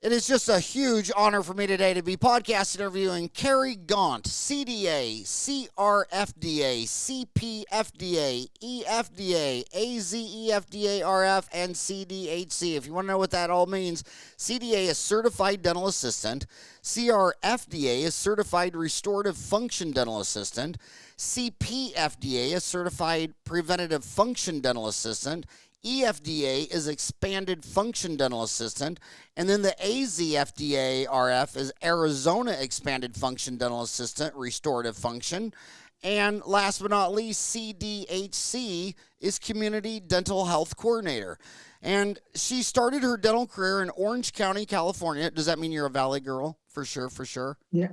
It is just a huge honor for me today to be podcast interviewing Carrie Gaunt, CDA, CRFDA, CPFDA, EFDA, AZEFDA, RF, and CDHC. If you want to know what that all means, CDA is Certified Dental Assistant, CRFDA is Certified Restorative Function Dental Assistant, CPFDA is Certified Preventative Function Dental Assistant, EFDA is Expanded Function Dental Assistant, and then the AZFDA RF is Arizona Expanded Function Dental Assistant, Restorative Function, and last but not least, CDHC is Community Dental Health Coordinator. And she started her dental career in Orange County, California. Does that mean you're a Valley girl? For sure. No,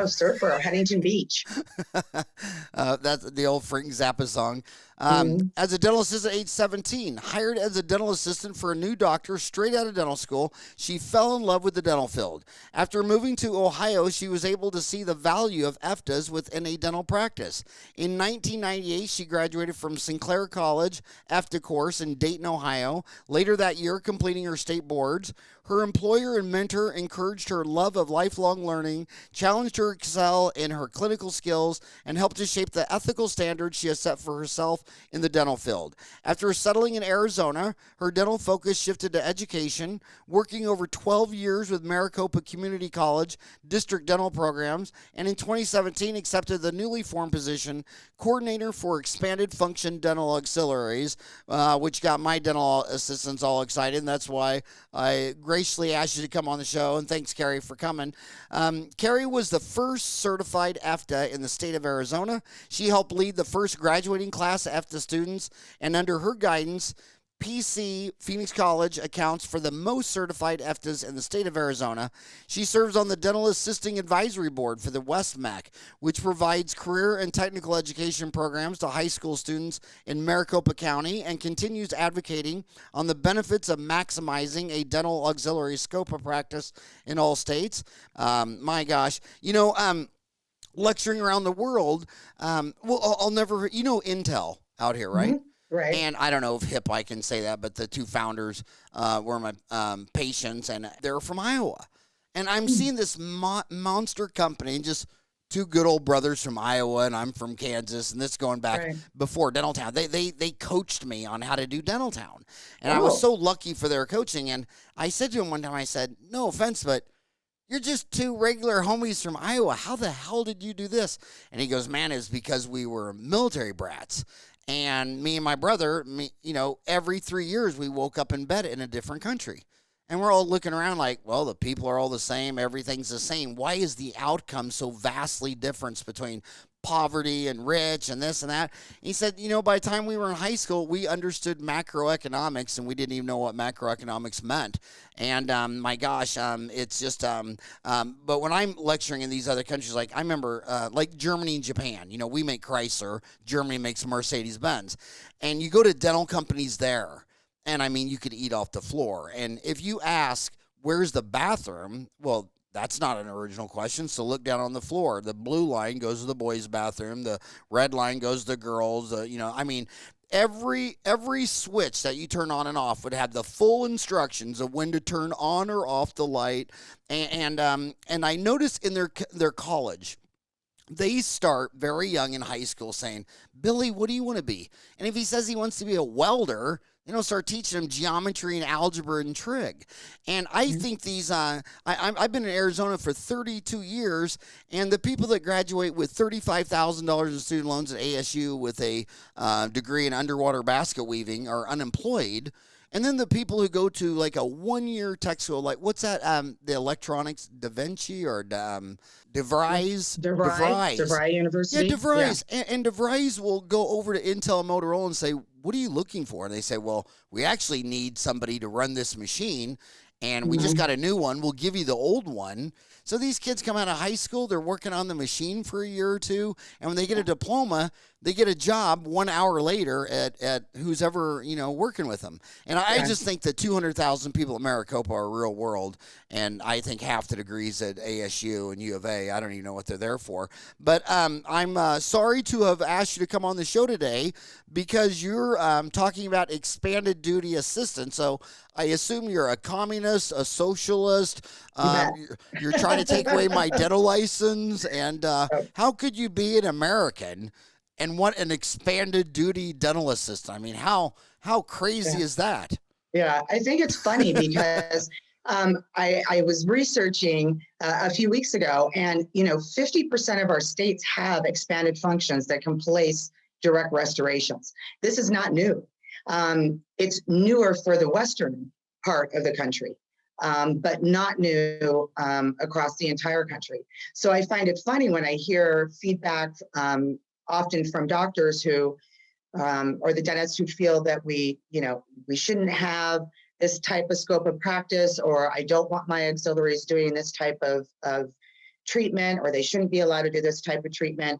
Surfboro, Huntington Beach. That's the old Frank Zappa song. As a dental assistant at age 17, hired as a dental assistant for a new doctor straight out of dental school, she fell in love with the dental field. After moving to Ohio, she was able to see the value of EFTAs within a dental practice. In 1998, she graduated from Sinclair College EFTA course in Dayton, Ohio. Later that year, completing her state boards. Her employer and mentor encouraged her love of lifelong learning, challenged her to excel in her clinical skills, and helped to shape the ethical standards she has set for herself in the dental field. After settling in Arizona, her dental focus shifted to education, working over 12 years with Maricopa Community College district dental programs, and in 2017 accepted the newly formed position coordinator for expanded function dental auxiliaries, which got my dental assistants all excited, and that's why I graciously asked you to come on the show, and thanks, Carrie, for coming. Carrie was the first certified EFTA in the state of Arizona. She helped lead the first graduating class of EFTA students, and under her guidance, PC Phoenix College accounts for the most certified EFTAs in the state of Arizona. She serves on the Dental Assisting Advisory Board for the WestMAC, which provides career and technical education programs to high school students in Maricopa County, and continues advocating on the benefits of maximizing a dental auxiliary scope of practice in all states. My gosh. Lecturing around the world, I'll never, Intel out here, right? Mm-hmm. Right. And I don't know if hip I can say that, but the two founders were my patients, and they're from Iowa. And I'm seeing this monster company, just two good old brothers from Iowa, and I'm from Kansas, and this going back before Dentaltown. They coached me on how to do Dentaltown. And I was so lucky for their coaching. And I said to him one time, I said, no offense, but you're just two regular homies from Iowa. How the hell did you do this? And he goes, man, it's because we were military brats. And me and my brother, every 3 years we woke up in bed in a different country. And we're all looking around like, well, the people are all the same. Everything's the same. Why is the outcome so vastly different between poverty and rich and this and that? He said, by the time we were in high school, we understood macroeconomics, and we didn't even know what macroeconomics meant. And my gosh, it's just, but when I'm lecturing in these other countries, like I remember, like Germany and Japan, we make Chrysler, Germany makes Mercedes-Benz. And you go to dental companies there, and I mean, you could eat off the floor. And if you ask, where's the bathroom? Well, that's not an original question, so look down on the floor. The blue line goes to the boys' bathroom. The red line goes to the girls'. Every switch that you turn on and off would have the full instructions of when to turn on or off the light. And I noticed in their college, they start very young in high school saying, Billy, what do you want to be? And if he says he wants to be a welder, start teaching them geometry and algebra and trig. And I think these, I've been in Arizona for 32 years, and the people that graduate with $35,000 in student loans at ASU with a degree in underwater basket weaving are unemployed. And then the people who go to like a 1-year tech school, like what's that? The electronics, Da Vinci or DeVry University. Yeah, DeVry. Yeah. And DeVry will go over to Intel and Motorola and say, what are you looking for? And they say, well, we actually need somebody to run this machine, and we just got a new one. We'll give you the old one. So these kids come out of high school, they're working on the machine for a year or two, and when they get a diploma, they get a job 1 hour later at who's ever, working with them. And I just think that 200,000 people at Maricopa are real world. And I think half the degrees at ASU and U of A, I don't even know what they're there for. But I'm sorry to have asked you to come on the show today because you're talking about expanded duty assistant. So I assume you're a communist, a socialist. You're trying to take away my dental license. And how could you be an American and want an expanded duty dental assistant? I mean, how crazy is that? Yeah, I think it's funny because I was researching a few weeks ago, and 50% of our states have expanded functions that can place direct restorations. This is not new. It's newer for the western part of the country, but not new across the entire country. So I find it funny when I hear feedback often from doctors who, or the dentists who feel that we shouldn't have this type of scope of practice, or I don't want my auxiliaries doing this type of treatment, or they shouldn't be allowed to do this type of treatment.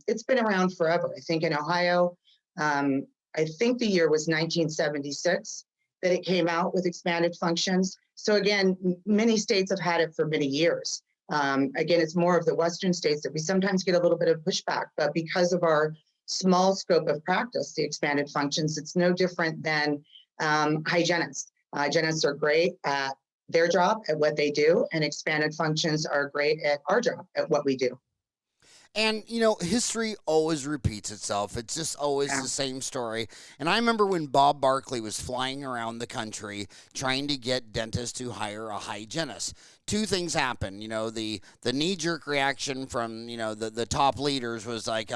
It's been around forever. I think in Ohio, I think the year was 1976 that it came out with expanded functions. So again, many states have had it for many years. Again, it's more of the Western states that we sometimes get a little bit of pushback, but because of our small scope of practice, the expanded functions, it's no different than hygienists. Hygienists are great at their job, at what they do, and expanded functions are great at our job, at what we do. And, history always repeats itself. It's just always the same story. And I remember when Bob Barkley was flying around the country trying to get dentists to hire a hygienist. Two things happened. The knee-jerk reaction from, the top leaders was like,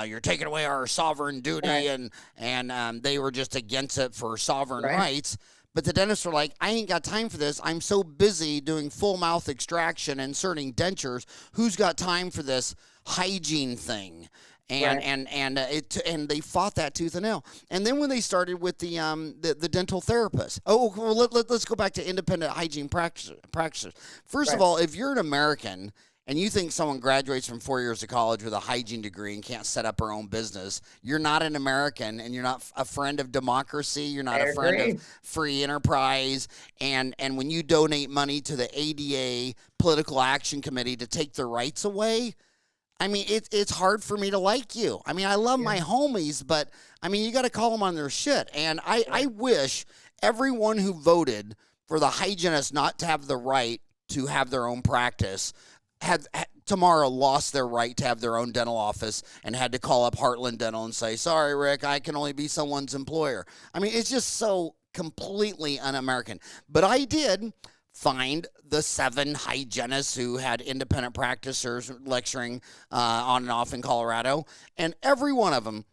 you're taking away our sovereign duty, Right. and they were just against it for sovereign rights. But the dentists were like, I ain't got time for this. I'm so busy doing full mouth extraction, inserting dentures. Who's got time for this hygiene thing? And they fought that tooth and nail. And then when they started with the dental therapist, let's go back to independent hygiene practices. First of all, if you're an American and you think someone graduates from 4 years of college with a hygiene degree and can't set up her own business, you're not an American, and you're not a friend of democracy. You're not a friend of free enterprise. And when you donate money to the ADA Political Action Committee to take their rights away, I mean, it's hard for me to like you. I mean, I love my homies, but, I mean, you got to call them on their shit. And I wish everyone who voted for the hygienists not to have the right to have their own practice had tomorrow lost their right to have their own dental office and had to call up Heartland Dental and say, sorry, Rick, I can only be someone's employer. I mean, it's just so completely un-American. But I did find the 7 hygienists who had independent practitioners lecturing on and off in Colorado, and every one of them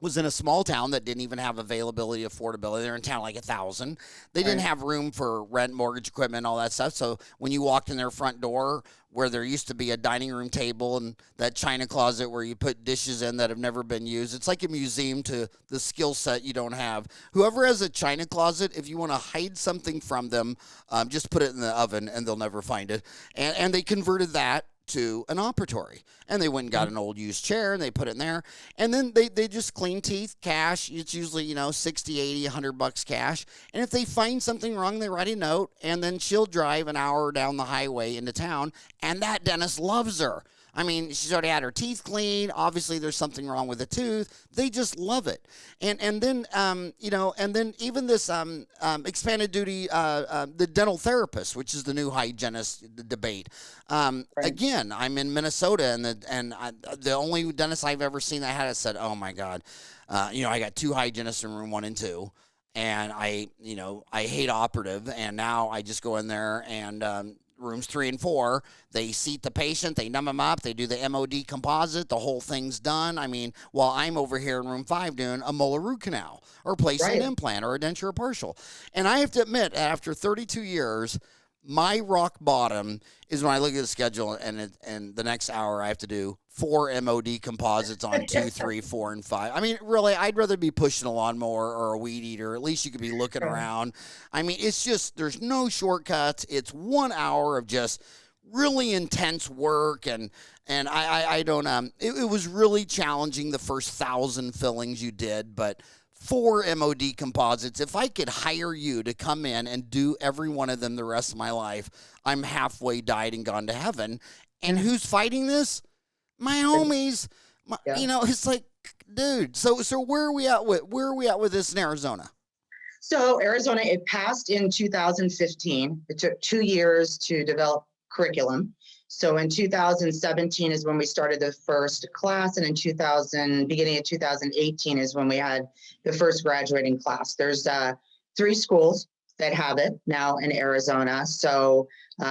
was in a small town that didn't even have availability, affordability. They're in town like 1,000. They didn't have room for rent, mortgage, equipment, all that stuff. So when you walked in their front door, where there used to be a dining room table and that china closet where you put dishes in that have never been used, it's like a museum to the skill set you don't have. Whoever has a china closet, if you want to hide something from them, just put it in the oven and they'll never find it. And they converted that to an operatory, and they went and got an old used chair and they put it in there, and then they just clean teeth, cash. It's usually 60, 80, $100 cash, and if they find something wrong, they write a note, and then she'll drive an hour down the highway into town, and that dentist loves her. I mean, she's already had her teeth cleaned. Obviously, there's something wrong with the tooth. They just love it. And then and then even this expanded duty, the dental therapist, which is the new hygienist debate. Again, I'm in Minnesota, and the only dentist I've ever seen that had it said, "Oh my God, I got 2 hygienists in room 1 and 2." And I hate operative, and now I just go in there and rooms 3 and 4, they seat the patient, they numb them up, they do the MOD composite, the whole thing's done. I mean, while I'm over here in room 5 doing a molar root canal or placing an implant or a denture or partial. And I have to admit, after 32 years, my rock bottom is when I look at the schedule and the next hour I have to do 4 MOD composites on 2, 3, 4, and 5. I mean, really, I'd rather be pushing a lawnmower or a weed eater. At least you could be looking around. I mean, it's just, there's no shortcuts. It's 1 hour of just really intense work, and I don't it was really challenging the first 1,000 fillings you did, but 4 MOD composites. If I could hire you to come in and do every one of them the rest of my life, I'm halfway died and gone to heaven. And who's fighting this? My homies. You know, it's like, dude. So where are we at with this in Arizona? So Arizona, it passed in 2015. It took 2 years to develop curriculum. So in 2017 is when we started the first class, and in beginning of 2018 is when we had the first graduating class. There's 3 schools that have it now in Arizona. So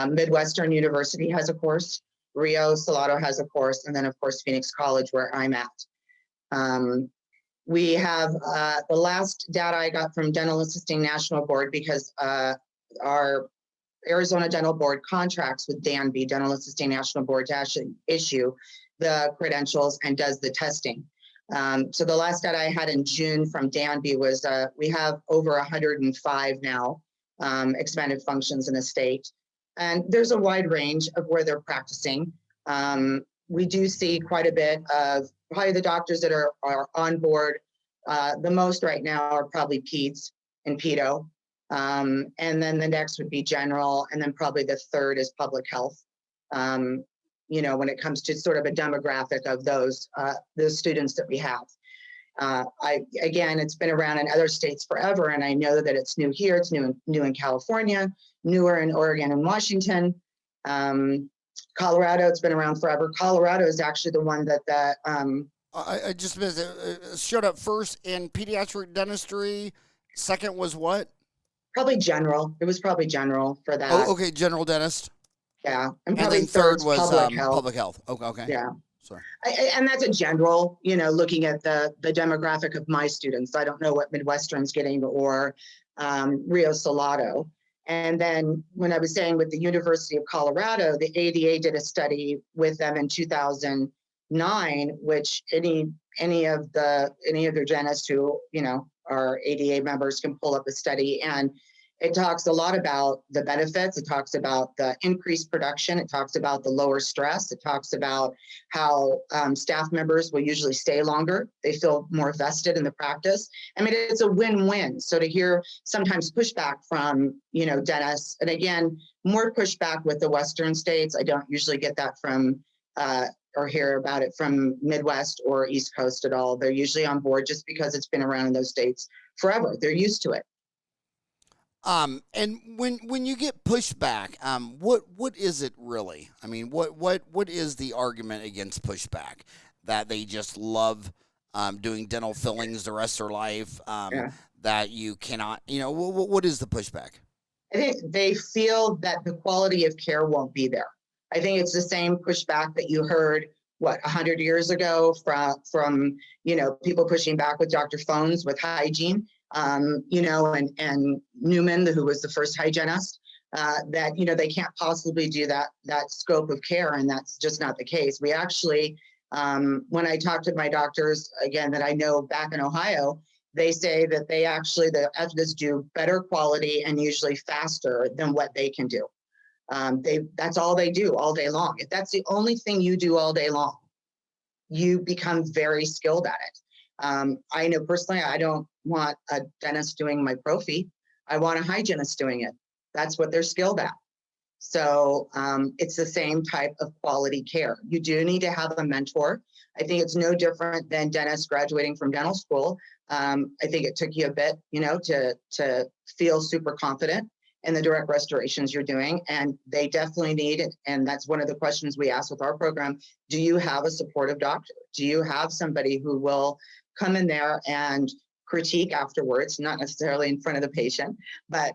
Midwestern University has a course, Rio Salado has a course, and then of course Phoenix College, where I'm at. We have the last data I got from Dental Assisting National Board, because our Arizona Dental Board contracts with DANB, Dental Assisting National Board, to actually issue the credentials and does the testing. So the last data I had in June from DANB was we have over 105 now expanded functions in the state. And there's a wide range of where they're practicing. We do see quite a bit of probably the doctors that are on board. The most right now are probably peds and pedo. And then the next would be general. And then probably the third is public health. You know, when it comes to sort of a demographic of those students that we have. Again, it's been around in other states forever, and I know that it's new here. It's new in California, newer in Oregon and Washington. Colorado, it's been around forever. Colorado is actually the one that I just missed it. Showed up first in pediatric dentistry. Second was what? Probably general. It was probably general for that. Oh, okay, general dentist. Yeah, and then third was public health. Okay. Yeah. Sorry. And that's a general, you know, looking at the demographic of my students. I don't know what Midwestern's getting or Rio Salado. And then when I was saying with the University of Colorado, the ADA did a study with them in 2009, which any of their dentists who, you know, are ADA members can pull up a study, and it talks a lot about the benefits. It talks about the increased production. It talks about the lower stress. It talks about how staff members will usually stay longer. They feel more vested in the practice. I mean, it's a win-win. So to hear sometimes pushback from, you know, dentists, and again, more pushback with the Western states. I don't usually get that from or hear about it from Midwest or East Coast at all. They're usually on board just because it's been around in those states forever. They're used to it. And when you get pushback, what is it really? I mean, what is the argument against pushback? That they just love doing dental fillings the rest of their life? That you cannot, you know, what is the pushback? I think they feel that the quality of care won't be there. I think it's the same pushback that you heard 100 years ago from you know, people pushing back with Dr. Phones with hygiene. You know, and Newman, who was the first hygienist, that, you know, they can't possibly do that scope of care, and that's just not the case. We actually, when I talk to my doctors, again, that I know back in Ohio, they say that they actually, the ethicists do better quality and usually faster than what they can do. That's all they do all day long. If that's the only thing you do all day long, you become very skilled at it. I know personally, I don't want a dentist doing my prophy. I want a hygienist doing it. That's what they're skilled at. So it's the same type of quality care. You do need to have a mentor. I think it's no different than dentists graduating from dental school. I think it took you a bit, you know, to feel super confident in the direct restorations you're doing. And they definitely need it. And that's one of the questions we ask with our program. Do you have a supportive doctor? Do you have somebody who will come in there and critique afterwards, not necessarily in front of the patient, but,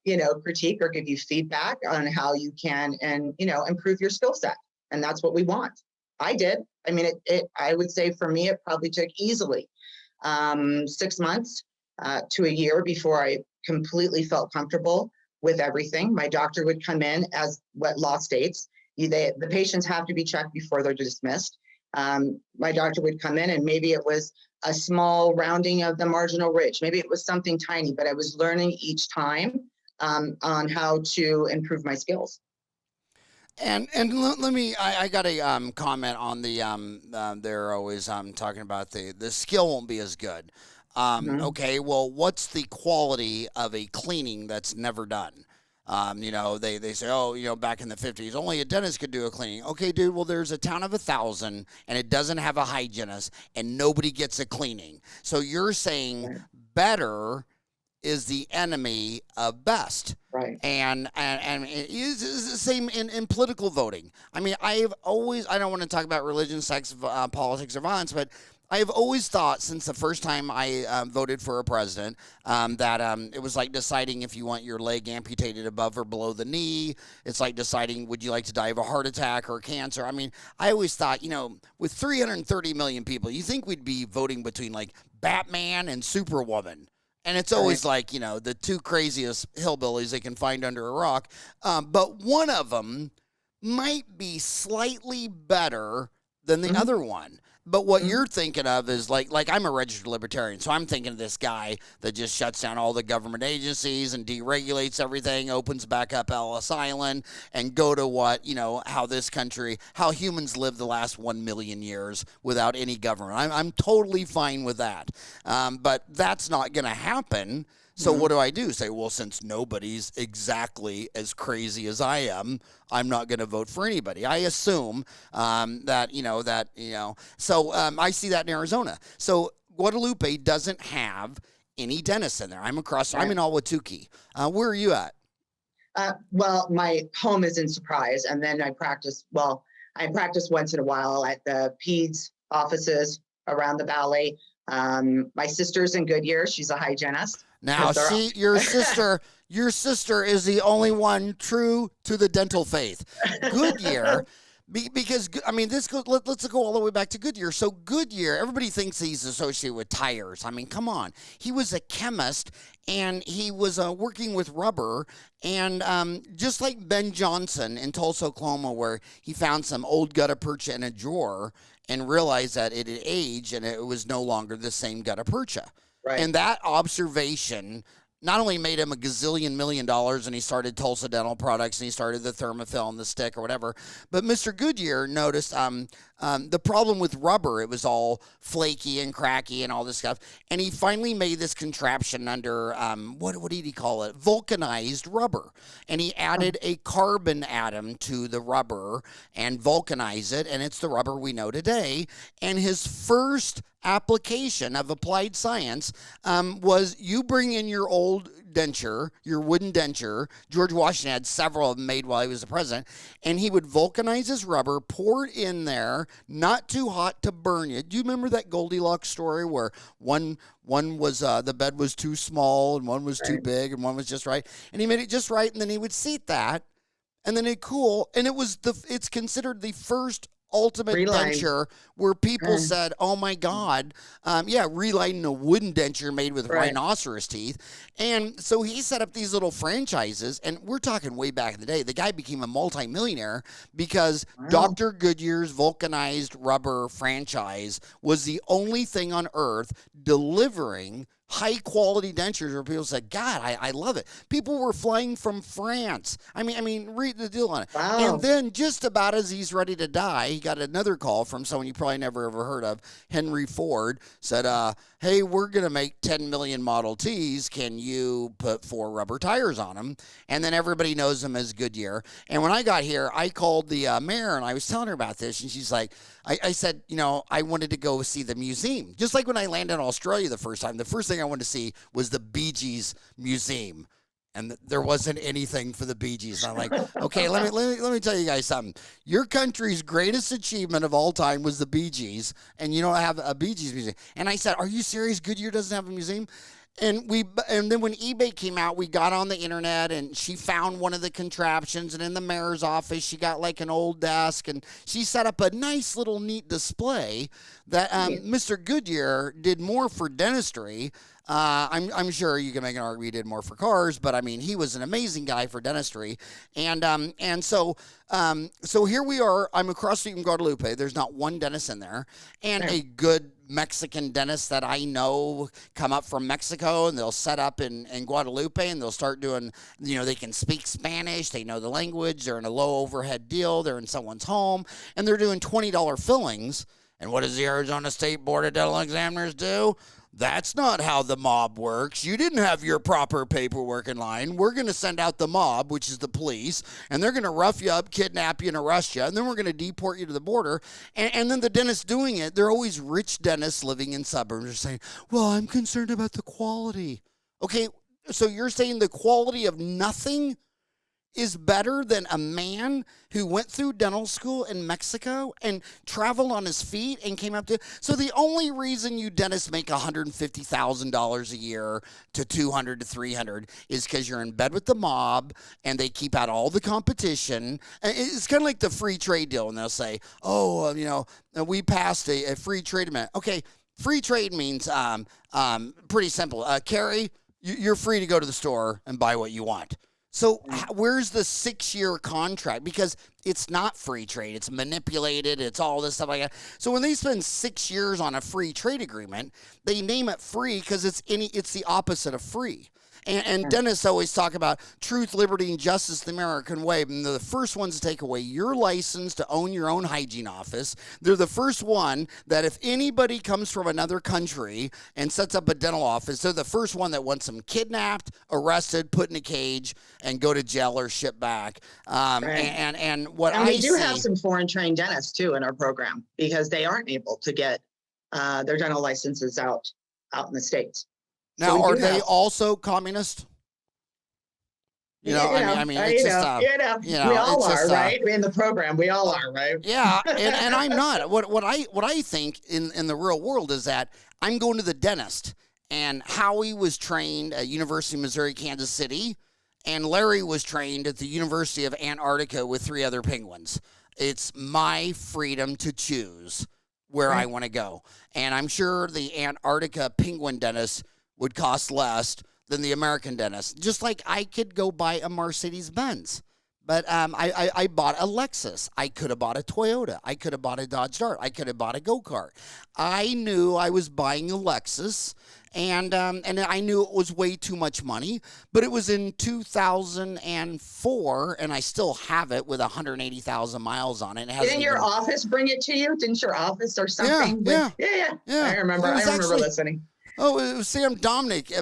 you know, critique or give you feedback on how you can, and, you know, improve your skill set. And that's what we want. I did. I mean, I would say for me, it probably took easily 6 months to a year before I completely felt comfortable with everything. My doctor would come in, as what law states, the patients have to be checked before they're dismissed. My doctor would come in, and maybe it was a small rounding of the marginal ridge. Maybe it was something tiny, but I was learning each time on how to improve my skills. Let me. I got a comment on the they're always talking about the skill won't be as good. Mhm. Okay, well, what's the quality of a cleaning that's never done? They say, oh, back in the 50s, only a dentist could do a cleaning. Okay, dude, well, there's a town of 1,000 and it doesn't have a hygienist and nobody gets a cleaning. So you're saying Right. better is the enemy of best. Right. And it is the same in political voting. I mean, I don't want to talk about religion, sex, politics, or violence, but I've always thought since the first time I voted for a president that it was like deciding if you want your leg amputated above or below the knee. It's like deciding would you like to die of a heart attack or cancer. I mean, I always thought, with 330 million people, you think we'd be voting between like Batman and Superwoman. And it's Right. always like, the two craziest hillbillies they can find under a rock. But one of them might be slightly better than the Mhm. other one. But what Mhm. you're thinking of is like I'm a registered libertarian, so I'm thinking of this guy that just shuts down all the government agencies and deregulates everything, opens back up Ellis Island, and go to how humans lived the last 1 million years without any government. I'm totally fine with that, but that's not going to happen. So what Mhm. do I do? Say, well, since nobody's exactly as crazy as I am, I'm not going to vote for anybody. I assume So I see that in Arizona. So Guadalupe doesn't have any dentists in there. I'm Right. in Ahwatukee. Where are you at? Well, my home is in Surprise, and then I practice. Well, I practice once in a while at the PEDS offices around the valley. My sister's in Goodyear. She's a hygienist Now, because they're. see, your sister is the only one true to the dental faith. Goodyear, because I mean, let's go all the way back to Goodyear. So Goodyear, everybody thinks he's associated with tires. I mean, come on, he was a chemist and he was working with rubber, and just like Ben Johnson in Tulsa, Oklahoma, where he found some old gutta percha in a drawer and realized that it had aged and it was no longer the same gutta percha. Right. And that observation not only made him a gazillion million dollars and he started Tulsa Dental Products and he started the Thermofill and the stick or whatever, but Mr. Goodyear noticed the problem with rubber. It was all flaky and cracky and all this stuff. And he finally made this contraption under, what did he call it? Vulcanized rubber. And he added a carbon atom to the rubber and vulcanized it. And it's the rubber we know today. And his first application of applied science was you bring in your old denture, your wooden denture. George Washington had several of them made while he was the president, and he would vulcanize his rubber, pour it in there, not too hot to burn you. Do you remember that Goldilocks story where one was the bed was too small and one was too Right. big and one was just right, and he made it just right, and then he would seat that, and then it cool, and it's considered the first ultimate Reline. denture where people Mm. said, "Oh my God, relighting a wooden denture made with Right. rhinoceros teeth." And so he set up these little franchises, and we're talking way back in the day. The guy became a multimillionaire because Wow. Dr. Goodyear's vulcanized rubber franchise was the only thing on earth delivering high quality dentures where people said, God, I love it. People were flying from France. I mean, read the deal on it. Wow. And then just about as he's ready to die, he got another call from someone you probably never ever heard of. Henry Ford said, hey, we're going to make 10 million Model Ts. Can you put 4 rubber tires on them? And then everybody knows him as Goodyear. And when I got here, I called the mayor and I was telling her about this. And she's like, I said, I wanted to go see the museum. Just like when I landed in Australia the first time, the first thing I wanted to see was the Bee Gees Museum. And there wasn't anything for the Bee Gees. And I'm like, okay, let me tell you guys something. Your country's greatest achievement of all time was the Bee Gees, and you don't have a Bee Gees museum. And I said, are you serious? Goodyear doesn't have a museum? And then when eBay came out, we got on the internet and she found one of the contraptions, and in the mayor's office, she got like an old desk and she set up a nice little neat display that Mr. Goodyear did more for dentistry. I'm sure you can make an argument he did more for cars, but I mean, he was an amazing guy for dentistry. So here we are. I'm across the street from Guadalupe. There's not one dentist in there, and a good Mexican dentists that I know come up from Mexico, and they'll set up in Guadalupe, and they'll start doing, they can speak Spanish, they know the language, they're in a low overhead deal, they're in someone's home, and they're doing $20 fillings. And what does the Arizona State Board of Dental Examiners do? That's not how the mob works. You didn't have your proper paperwork in line. We're going to send out the mob, which is the police, and they're going to rough you up, kidnap you, and arrest you, and then we're going to deport you to the border. And then the dentists doing it, they're always rich dentists living in suburbs are saying, well, I'm concerned about the quality. Okay, so you're saying the quality of nothing is better than a man who went through dental school in Mexico and traveled on his feet and came up to. So the only reason you dentists make $150,000 a year to 200 to 300 is because you're in bed with the mob and they keep out all the competition. It's kind of like the free trade deal, and they'll say, "Oh, we passed a free trade amendment." Okay, free trade means pretty simple. Carrie, you're free to go to the store and buy what you want. So where's the 6-year contract? Because it's not free trade. It's manipulated. It's all this stuff like that. So when they spend 6 years on a free trade agreement, they name it free because it's the opposite of free. And dentists always talk about truth, liberty, and justice, the American way. And they're the first ones to take away your license to own your own hygiene office. They're the first one that if anybody comes from another country and sets up a dental office, they're the first one that wants them kidnapped, arrested, put in a cage, and go to jail or shipped back. And we do have some foreign trained dentists too in our program because they aren't able to get their dental licenses out in the States. Now, are they also communist? We all are, right? In the program, we all are, right? Yeah, and I'm not. What I think in the real world is that I'm going to the dentist, and Howie was trained at University of Missouri, Kansas City, and Larry was trained at the University of Antarctica with 3 other penguins. It's my freedom to choose where I want to go, and I'm sure the Antarctica penguin dentist would cost less than the American dentist. Just like I could go buy a Mercedes-Benz. But I bought a Lexus. I could have bought a Toyota. I could have bought a Dodge Dart. I could have bought a go-kart. I knew I was buying a Lexus, and I knew it was way too much money. But it was in 2004, and I still have it with 180,000 miles on it. Didn't your office bring it to you? Didn't your office or something? Yeah. I remember listening. Oh, it was Sam Dominic.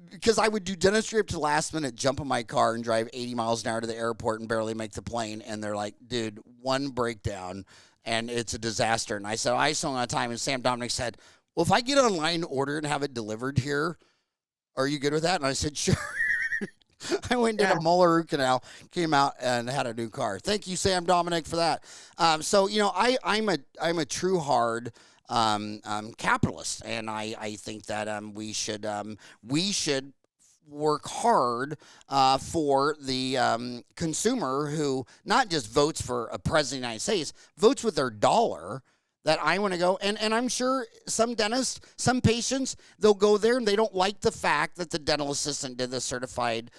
Because I would do dentistry up to the last minute, jump in my car and drive 80 miles an hour to the airport and barely make the plane. And they're like, dude, one breakdown and it's a disaster. And I said, I still don't have time. And Sam Dominic said, well, if I get online, order and have it delivered here, are you good with that? And I said, sure. I went and did a molar root canal, came out and had a new car. Thank you, Sam Dominic, for that. I'm a true hard capitalist, and I think that we should work hard for the consumer who not just votes for a president of the United States, votes with their dollar. That I want to go, and I'm sure some dentists, some patients, they'll go there and they don't like the fact that the dental assistant did the certified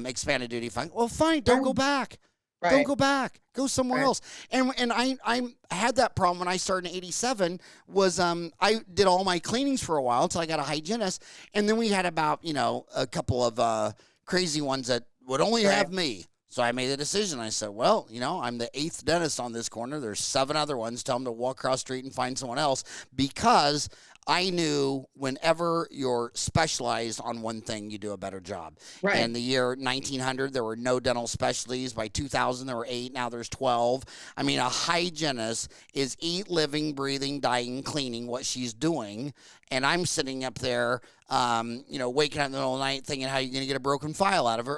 expanded duty fund. Well, fine, don't go back. Right. Don't go back. Go somewhere else. And I had that problem when I started in '87. Was I did all my cleanings for a while until I got a hygienist, and then we had about a couple of crazy ones that would only have me. So I made the decision. I said, well, I'm the 8th dentist on this corner. There's 7 other ones. Tell them to walk across the street and find someone else, because I knew whenever you're specialized on one thing, you do a better job. Right. In the year 1900, there were no dental specialties. By 2000, there were 8. Now there's 12. I mean, a hygienist is eat, living, breathing, dying, cleaning what she's doing. And I'm sitting up there, waking up in the middle of the night thinking how you're going to get a broken file out of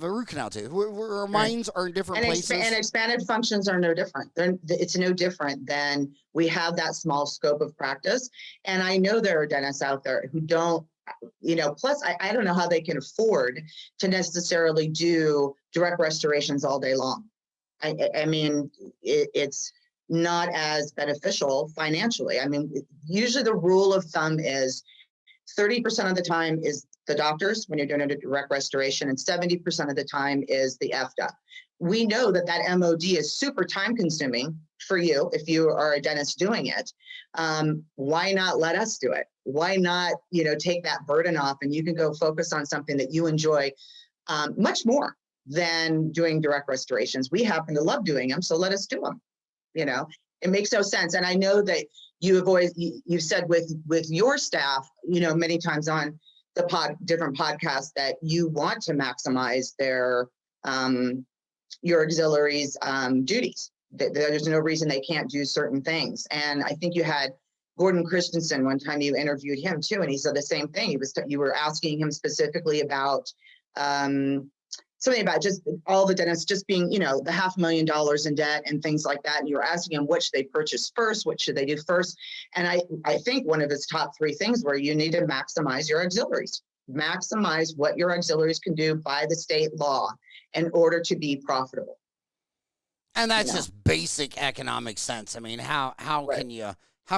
a root canal tooth. Our minds are in different places. And expanded functions are no different. It's no different than we have that small scope of practice. And I know there are dentists out there who don't, plus I don't know how they can afford to necessarily do direct restorations all day long. I mean, it's not as beneficial financially. I mean, usually the rule of thumb is 30% of the time is the doctors when you're doing a direct restoration, and 70% of the time is the FDA. We know that MOD is super time consuming for you if you are a dentist doing it. Why not let us do it? Why not, take that burden off, and you can go focus on something that you enjoy much more than doing direct restorations. We happen to love doing them, so let us do them. It makes no sense. And I know that you've said with your staff, many times on the different podcasts, that you want to maximize your auxiliaries duties. There's no reason they can't do certain things. And I think you had Gordon Christensen one time, you interviewed him too, and he said the same thing. You were asking him specifically about something about just all the dentists just being, the $500,000 in debt and things like that. And you were asking him which they purchase first, what should they do first. And I think one of his top 3 things were you need to maximize your auxiliaries, maximize what your auxiliaries can do by the state law in order to be profitable. And that's just basic economic sense. I mean, how Right.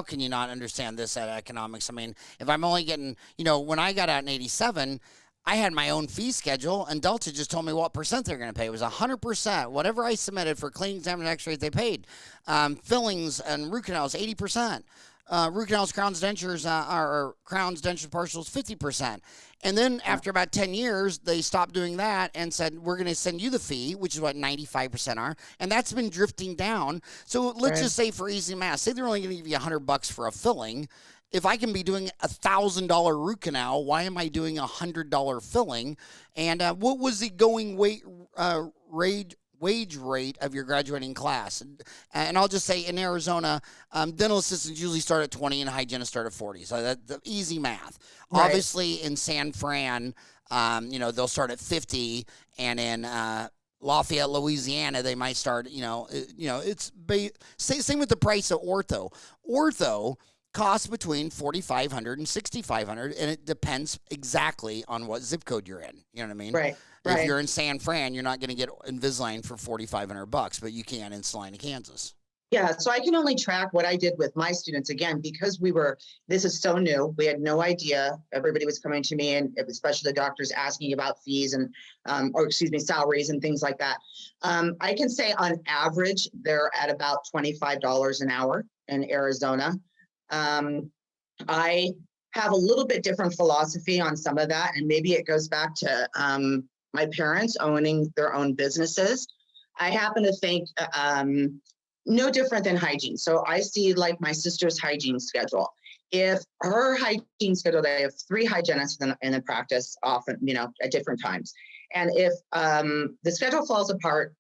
can you not understand this at economics? I mean, if I'm only getting, when I got out in 87, I had my own fee schedule, and Delta just told me what percent they're going to pay. It was 100%. Whatever I submitted for clean, exam, and x-rays, they paid. Fillings and root canals, 80%. Root canals, crowns, dentures, or crowns, dentures, partials, 50%. And then after about 10 years, they stopped doing that and said, we're going to send you the fee, which is what 95% are. And that's been drifting down. So let's just say, for easy math, say they're only going to give you $100 for a filling. If I can be doing $1,000 root canal, why am I doing $100 filling? And what was the going wage rate of your graduating class? And I'll just say in Arizona, dental assistants usually start at 20 and hygienists start at 40. So that's easy math. Right. Obviously in San Fran, they'll start at 50, and in Lafayette, Louisiana, they might start, it's same with the price of ortho. Ortho costs between $4,500 and $6,500, and it depends exactly on what zip code you're in. You know what I mean? Right. If you're in San Fran, you're not going to get Invisalign for $4,500, but you can in Salina, Kansas. Yeah, so I can only track what I did with my students, again, because this is so new. We had no idea. Everybody was coming to me, and especially the doctors asking about fees and, salaries and things like that. I can say on average, they're at about $25 an hour in Arizona. I have a little bit different philosophy on some of that, and maybe it goes back to my parents owning their own businesses. I happen to think no different than hygiene. So I see like my sister's hygiene schedule. If her hygiene schedule, they have 3 hygienists in the practice often, at different times. And if the schedule falls apart,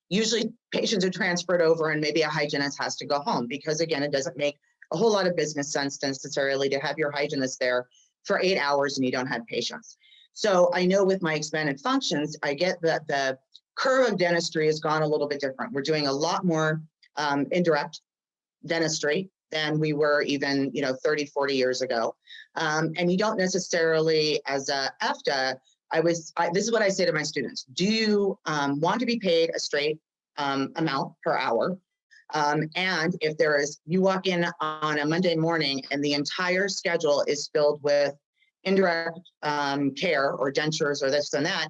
usually patients are transferred over and maybe a hygienist has to go home, because again, it doesn't make a whole lot of business sense necessarily to have your hygienist there for 8 hours and you don't have patients. So I know with my expanded functions, I get that the curve of dentistry has gone a little bit different. We're doing a lot more indirect dentistry than we were even, 30, 40 years ago. And you don't necessarily, as a EFTA, this is what I say to my students. Do you want to be paid a straight amount per hour? And if you walk in on a Monday morning and the entire schedule is filled with indirect care or dentures or this and that,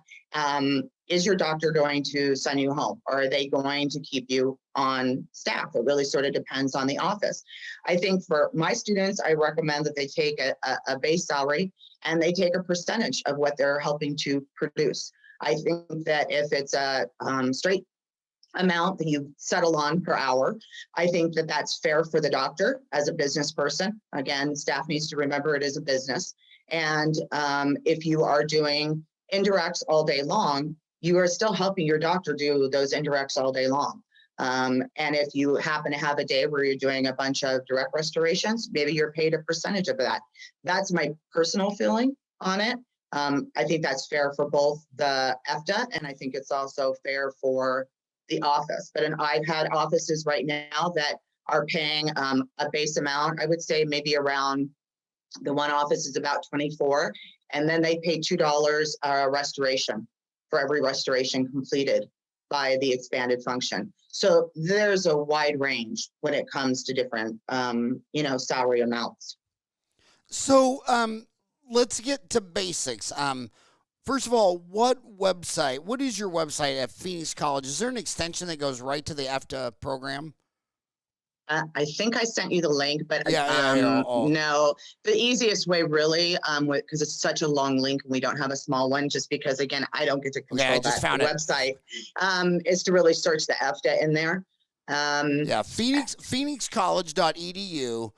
is your doctor going to send you home, or are they going to keep you on staff? It really sort of depends on the office. I think for my students, I recommend that they take a base salary and they take a percentage of what they're helping to produce. I think that if it's a straight amount that you settle on per hour, I think that that's fair for the doctor as a business person. Again, staff needs to remember it is a business. And if you are doing indirects all day long, you are still helping your doctor do those indirects all day long. And if you happen to have a day where you're doing a bunch of direct restorations, maybe you're paid a percentage of that. That's my personal feeling on it. I think that's fair for both the EFTA, and I think it's also fair for the office. But I've had offices right now that are paying a base amount. I would say maybe around, the one office is about 24, and then they pay $2 restoration for every restoration completed by the expanded function. So there's a wide range when it comes to different, salary amounts. So let's get to basics. First of all, what is your website at Phoenix College? Is there an extension that goes right to the EFTA program? I think I sent you the link, but Yeah. Here, no, the easiest way really, because it's such a long link and we don't have a small one, just because again, I don't get to okay, I control just that found it. website, is to really search the FDA in there. Yeah, phoenixcollege.edu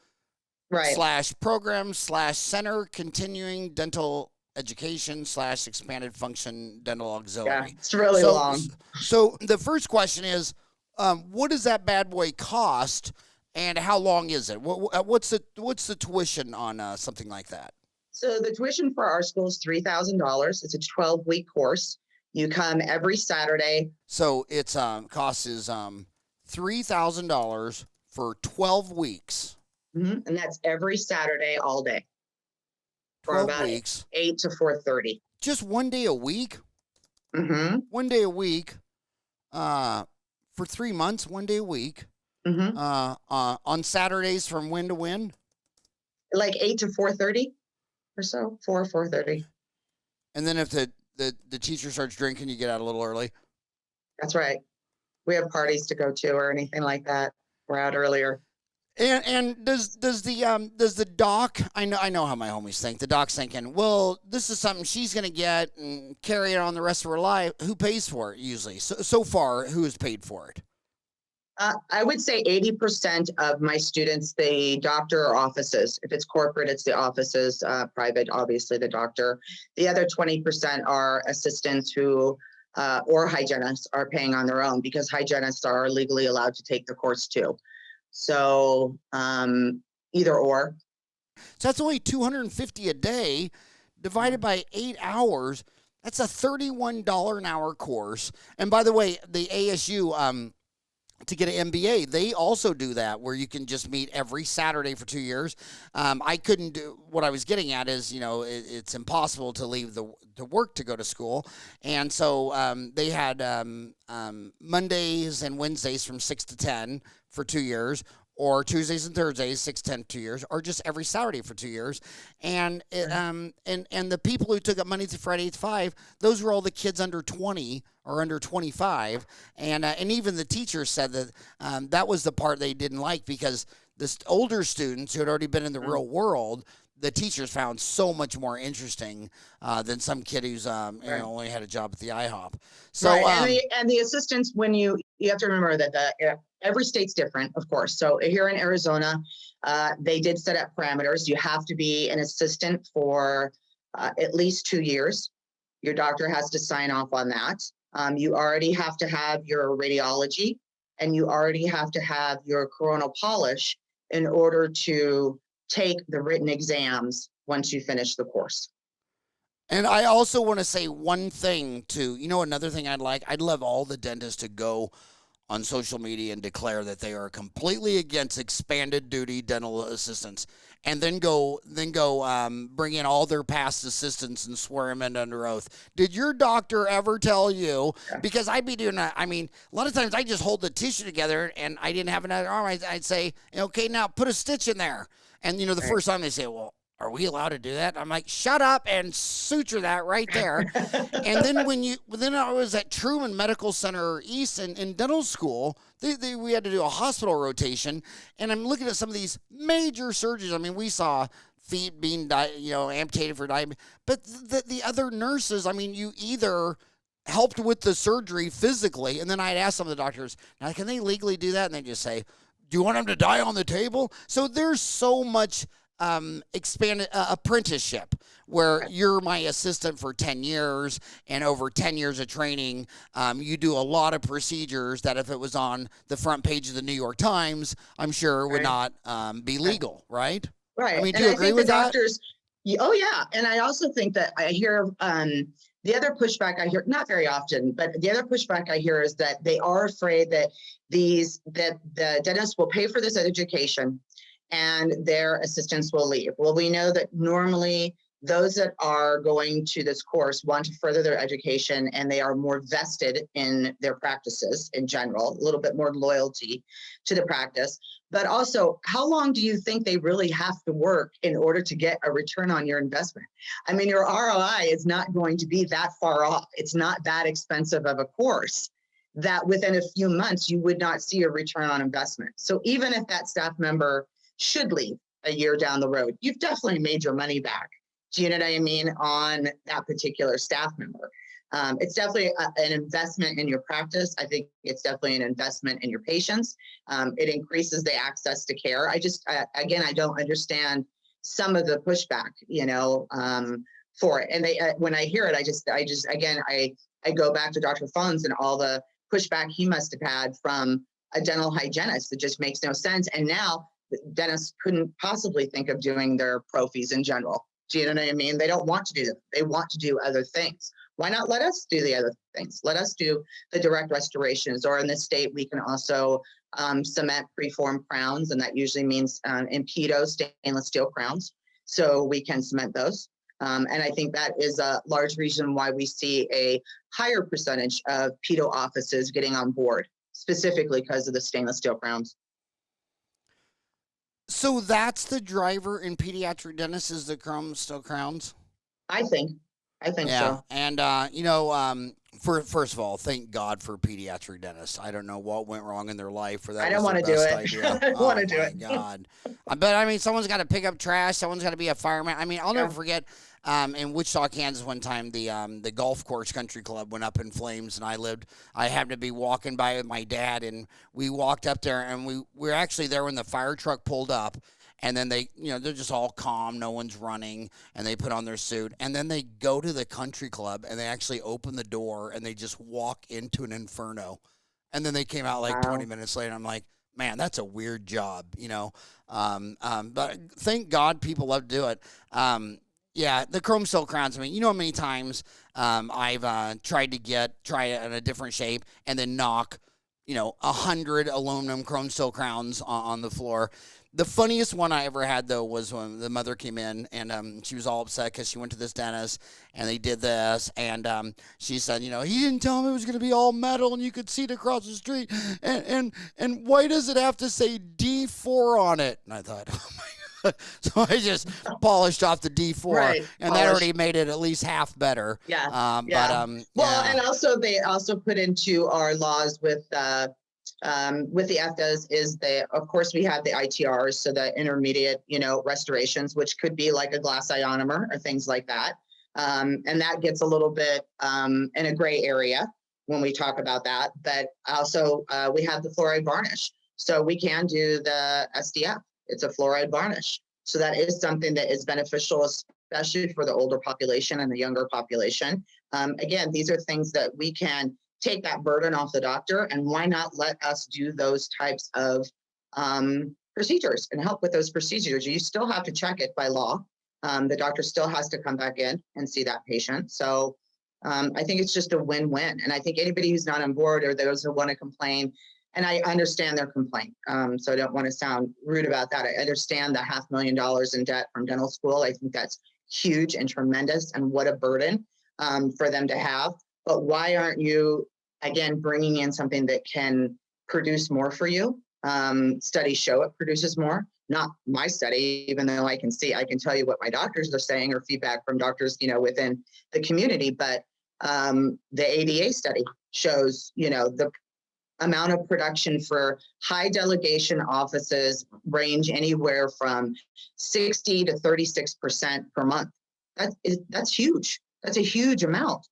Right. /program/center continuing dental education /expanded function dental Yeah, auxiliary. it's really So, long. so the first question is, what does that bad boy cost, and how long is it? What's the tuition on something like that? So the tuition for our school is $3,000. It's a 12-week course. You come every Saturday. So it's cost is $3,000 for 12 weeks. And that's every Saturday all day for 12 about weeks. 8 to 4:30. Just one day a week? Mm-hmm. One day a week. For 3 months, one day a week. Mm-hmm. On Saturdays from when to when? Like 8 to 4:30 or so, 4:30. And then if the teacher starts drinking, you get out a little early. That's right. We have parties to go to or anything like that. We're out earlier. And does the doc, I know how my homies think. The doc's thinking, well, this is something she's gonna get and carry it on the rest of her life. Who pays for it usually? So far, who has paid for it? I would say 80% of my students, the doctor or offices. If it's corporate, it's the offices. Private, obviously, the doctor. The other 20% are assistants who or hygienists are paying on their own, because hygienists are legally allowed to take the course too. So either or. So that's only $250 a day divided by 8 hours. That's a $31 an hour course. And by the way, the ASU, to get an MBA, they also do that, where you can just meet every Saturday for 2 years. I couldn't do, what I was getting at is, it's impossible to leave the work to go to school. And so they had Mondays and Wednesdays from 6 to 10 for 2 years, or Tuesdays and Thursdays, 6 to 10 2 years, or just every Saturday for 2 years. And and the people who took up Monday through Friday 8 to 5, those were all the kids under 20 or under 25. And even the teachers said that that was the part they didn't like, because the older students who had already been in the real world, the teachers found so much more interesting than some kid who's only had a job at the IHOP. So right. And the assistants, when you have to remember that every state's different, of course. So here in Arizona, they did set up parameters. You have to be an assistant for at least 2 years. Your doctor has to sign off on that. You already have to have your radiology, and you already have to have your coronal polish in order to take the written exams once you finish the course. And I also want to say one thing too. Another thing I'd love all the dentists to go on social media and declare that they are completely against expanded duty dental assistants, and then go bring in all their past assistants and swear them in under oath. Did your doctor ever tell you? Because I'd be doing that. I mean, a lot of times I just hold the tissue together and I didn't have another arm. I'd say, okay, now put a stitch in there. And the first time they say, well, are we allowed to do that? I'm like, shut up and suture that right there. And then then I was at Truman Medical Center East in dental school. We had to do a hospital rotation, and I'm looking at some of these major surgeries. I mean, we saw feet being amputated for diabetes, but the other nurses, I mean, you either helped with the surgery physically, and then I'd ask some of the doctors, now can they legally do that? And they just say, do you want them to die on the table? So there's so much expanded apprenticeship, where you're my assistant for 10 years, and over 10 years of training, you do a lot of procedures that if it was on the front page of the New York Times, I'm sure would not be legal, right? Right. I mean, do you agree with that? Doctors, oh, yeah. And I also think that I hear the other pushback I hear, not very often, but the other pushback I hear is that they are afraid that the dentists will pay for this education and their assistants will leave. Well, we know that normally those that are going to this course want to further their education, and they are more vested in their practices in general, a little bit more loyalty to the practice. But also, how long do you think they really have to work in order to get a return on your investment? I mean, your ROI is not going to be that far off. It's not that expensive of a course that within a few months, you would not see a return on investment. So even if that staff member should leave a year down the road, you've definitely made your money back. Do you know what I mean? On that particular staff member. It's definitely an investment in your practice. I think it's definitely an investment in your patients. It increases the access to care. Again, I don't understand some of the pushback, for it. And when I hear it, I go back to Dr. Phones and all the pushback he must have had from a dental hygienist. It just makes no sense. And now dentists couldn't possibly think of doing their prophies in general. Do you know what I mean? They don't want to do them. They want to do other things. Why not let us do the other things? Let us do the direct restorations, or in this state, we can also cement preformed crowns, and that usually means Impedo stainless steel crowns. So we can cement those. And I think that is a large reason why we see a higher percentage of pedo offices getting on board, specifically because of the stainless steel crowns. So that's the driver in pediatric dentists, is the steel crowns? I think so. And first of all, thank God for pediatric dentists. I don't know what went wrong in their life, or that I don't want to do it. I don't want to do it. God. But I mean, someone's got to pick up trash. Someone's got to be a fireman. I mean, I'll never forget. In Wichita, Kansas, one time the golf course country club went up in flames, and I happened to be walking by with my dad, and we walked up there, and we were actually there when the fire truck pulled up. And then they're just all calm, no one's running, and they put on their suit. And then they go to the country club, and they actually open the door, and they just walk into an inferno. And then they came out like 20 minutes later, and I'm like, man, that's a weird job, But thank God people love to do it. Yeah, the chrome steel crowns. I mean, you know how many times I've tried to try it in a different shape and then knock, 100 aluminum chrome steel crowns on the floor. The funniest one I ever had, though, was when the mother came in, and she was all upset because she went to this dentist, and they did this, and she said, he didn't tell me it was going to be all metal, and you could see it across the street, and why does it have to say D4 on it? And I thought, oh, my God. So I just polished off the D4, and that already made it at least half better. Yeah. And also they also put into our laws with the FDAs is of course, we have the ITRs, so the intermediate, restorations, which could be like a glass ionomer or things like that. And that gets a little bit in a gray area when we talk about that. But also we have the fluoride varnish. So we can do the SDF. It's a fluoride varnish. So that is something that is beneficial, especially for the older population and the younger population. Again, these are things that we can take that burden off the doctor, and why not let us do those types of procedures and help with those procedures? You still have to check it by law. The doctor still has to come back in and see that patient. So I think it's just a win-win. And I think anybody who's not on board, or those who want to complain, and I understand their complaint, so I don't want to sound rude about that. I understand the $500,000 in debt from dental school. I think that's huge and tremendous, and what a burden for them to have. But why aren't you, again, bringing in something that can produce more for you? Studies show it produces more. Not my study, even though I can tell you what my doctors are saying, or feedback from doctors, within the community. But the ADA study shows, the amount of production for high delegation offices range anywhere from 60 to 36% per month. That's huge. That's a huge amount.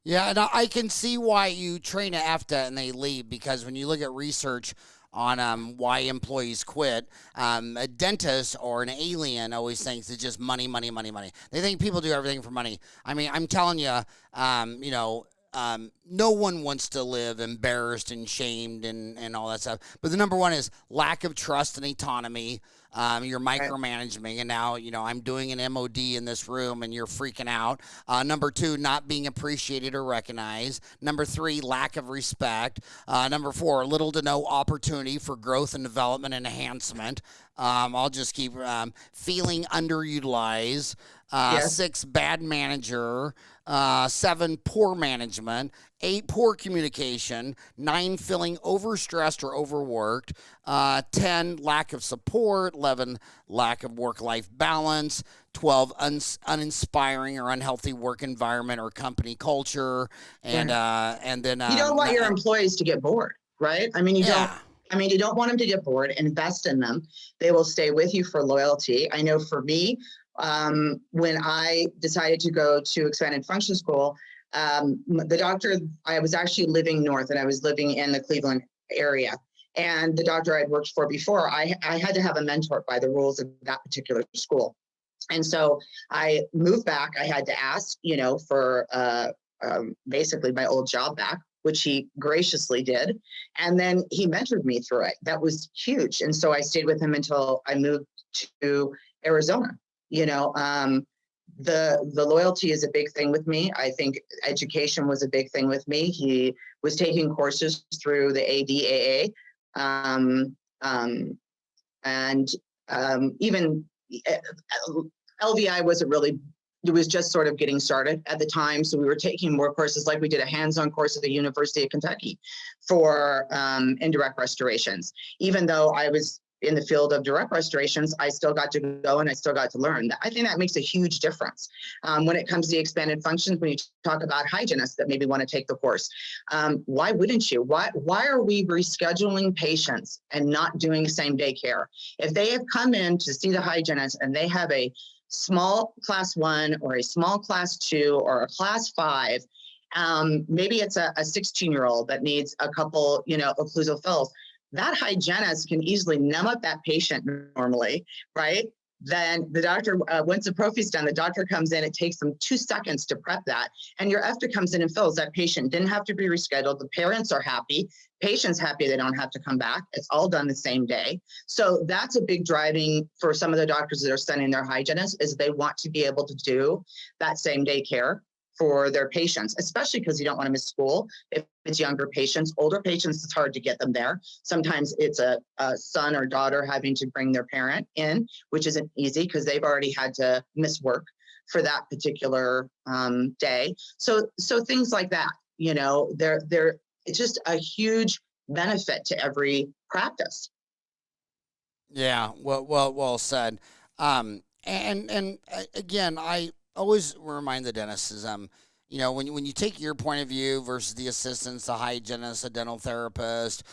Yeah, and I can see why you train at AFTA and they leave, because when you look at research on why employees quit, a dentist or an alien always thinks it's just money, money, money, money. They think people do everything for money. I mean, I'm telling you, no one wants to live embarrassed and shamed and all that stuff. But the number one is lack of trust and autonomy. You're micromanaging, and now, I'm doing an MOD in this room and you're freaking out. Number two, not being appreciated or recognized. Number three, lack of respect. Number four, little to no opportunity for growth and development and enhancement. I'll just keep feeling underutilized. 6, bad manager. 7, poor management. 8, poor communication. 9, feeling overstressed or overworked. 10, lack of support. 11, lack of work-life balance. 12, uninspiring or unhealthy work environment or company culture. And Right. and then You don't want your employees to get bored, right? I mean, yeah. you don't want them to get bored. Invest in them. They will stay with you for loyalty. I know for me, when I decided to go to expanded function school, the doctor, I was actually living north and I was living in the Cleveland area. And the doctor I'd worked for before, I had to have a mentor by the rules of that particular school. And so I moved back. I had to ask, for basically my old job back, which he graciously did. And then he mentored me through it. That was huge. And so I stayed with him until I moved to Arizona. The loyalty is a big thing with me. I think education was a big thing with me. He was taking courses through the ADAA, and even LVI wasn't really, it was just sort of getting started at the time. So we were taking more courses, like we did a hands-on course at the University of Kentucky for indirect restorations. Even though I was in the field of direct restorations, I still got to go and I still got to learn. I think that makes a huge difference when it comes to the expanded functions. When you talk about hygienists that maybe want to take the course, why wouldn't you? Why are we rescheduling patients and not doing same day care? If they have come in to see the hygienist and they have a small class 1 or a small class 2 or a class 5, maybe it's a 16-year-old that needs a couple, occlusal fills. That hygienist can easily numb up that patient normally, right? Then the doctor, once the prophy's done, the doctor comes in, it takes them 2 seconds to prep that. And your EFTA comes in and fills that patient. Didn't have to be rescheduled. The parents are happy. Patient's happy they don't have to come back. It's all done the same day. So that's a big driving for some of the doctors that are sending their hygienists, is they want to be able to do that same day care for their patients, especially because you don't want to miss school. If it's younger patients, older patients, it's hard to get them there. Sometimes it's a son or daughter having to bring their parent in, which isn't easy because they've already had to miss work for that particular day. So things like that, it's just a huge benefit to every practice. Yeah, well said. And again, I always remind the dentists is when you take your point of view versus the assistants, the hygienist, the dental therapist,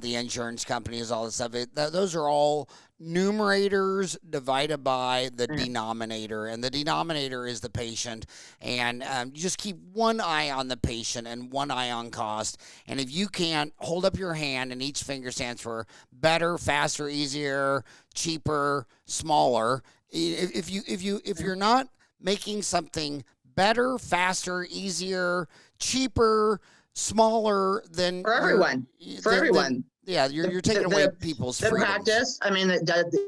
the insurance companies, all this stuff, those are all numerators divided by the denominator, and the denominator is the patient. And you just keep one eye on the patient and one eye on cost. And if you can't hold up your hand, and each finger stands for better, faster, easier, cheaper, smaller. If you're not making something better, faster, easier, cheaper, smaller than for everyone. You're taking away people's freedoms. Practice. I mean,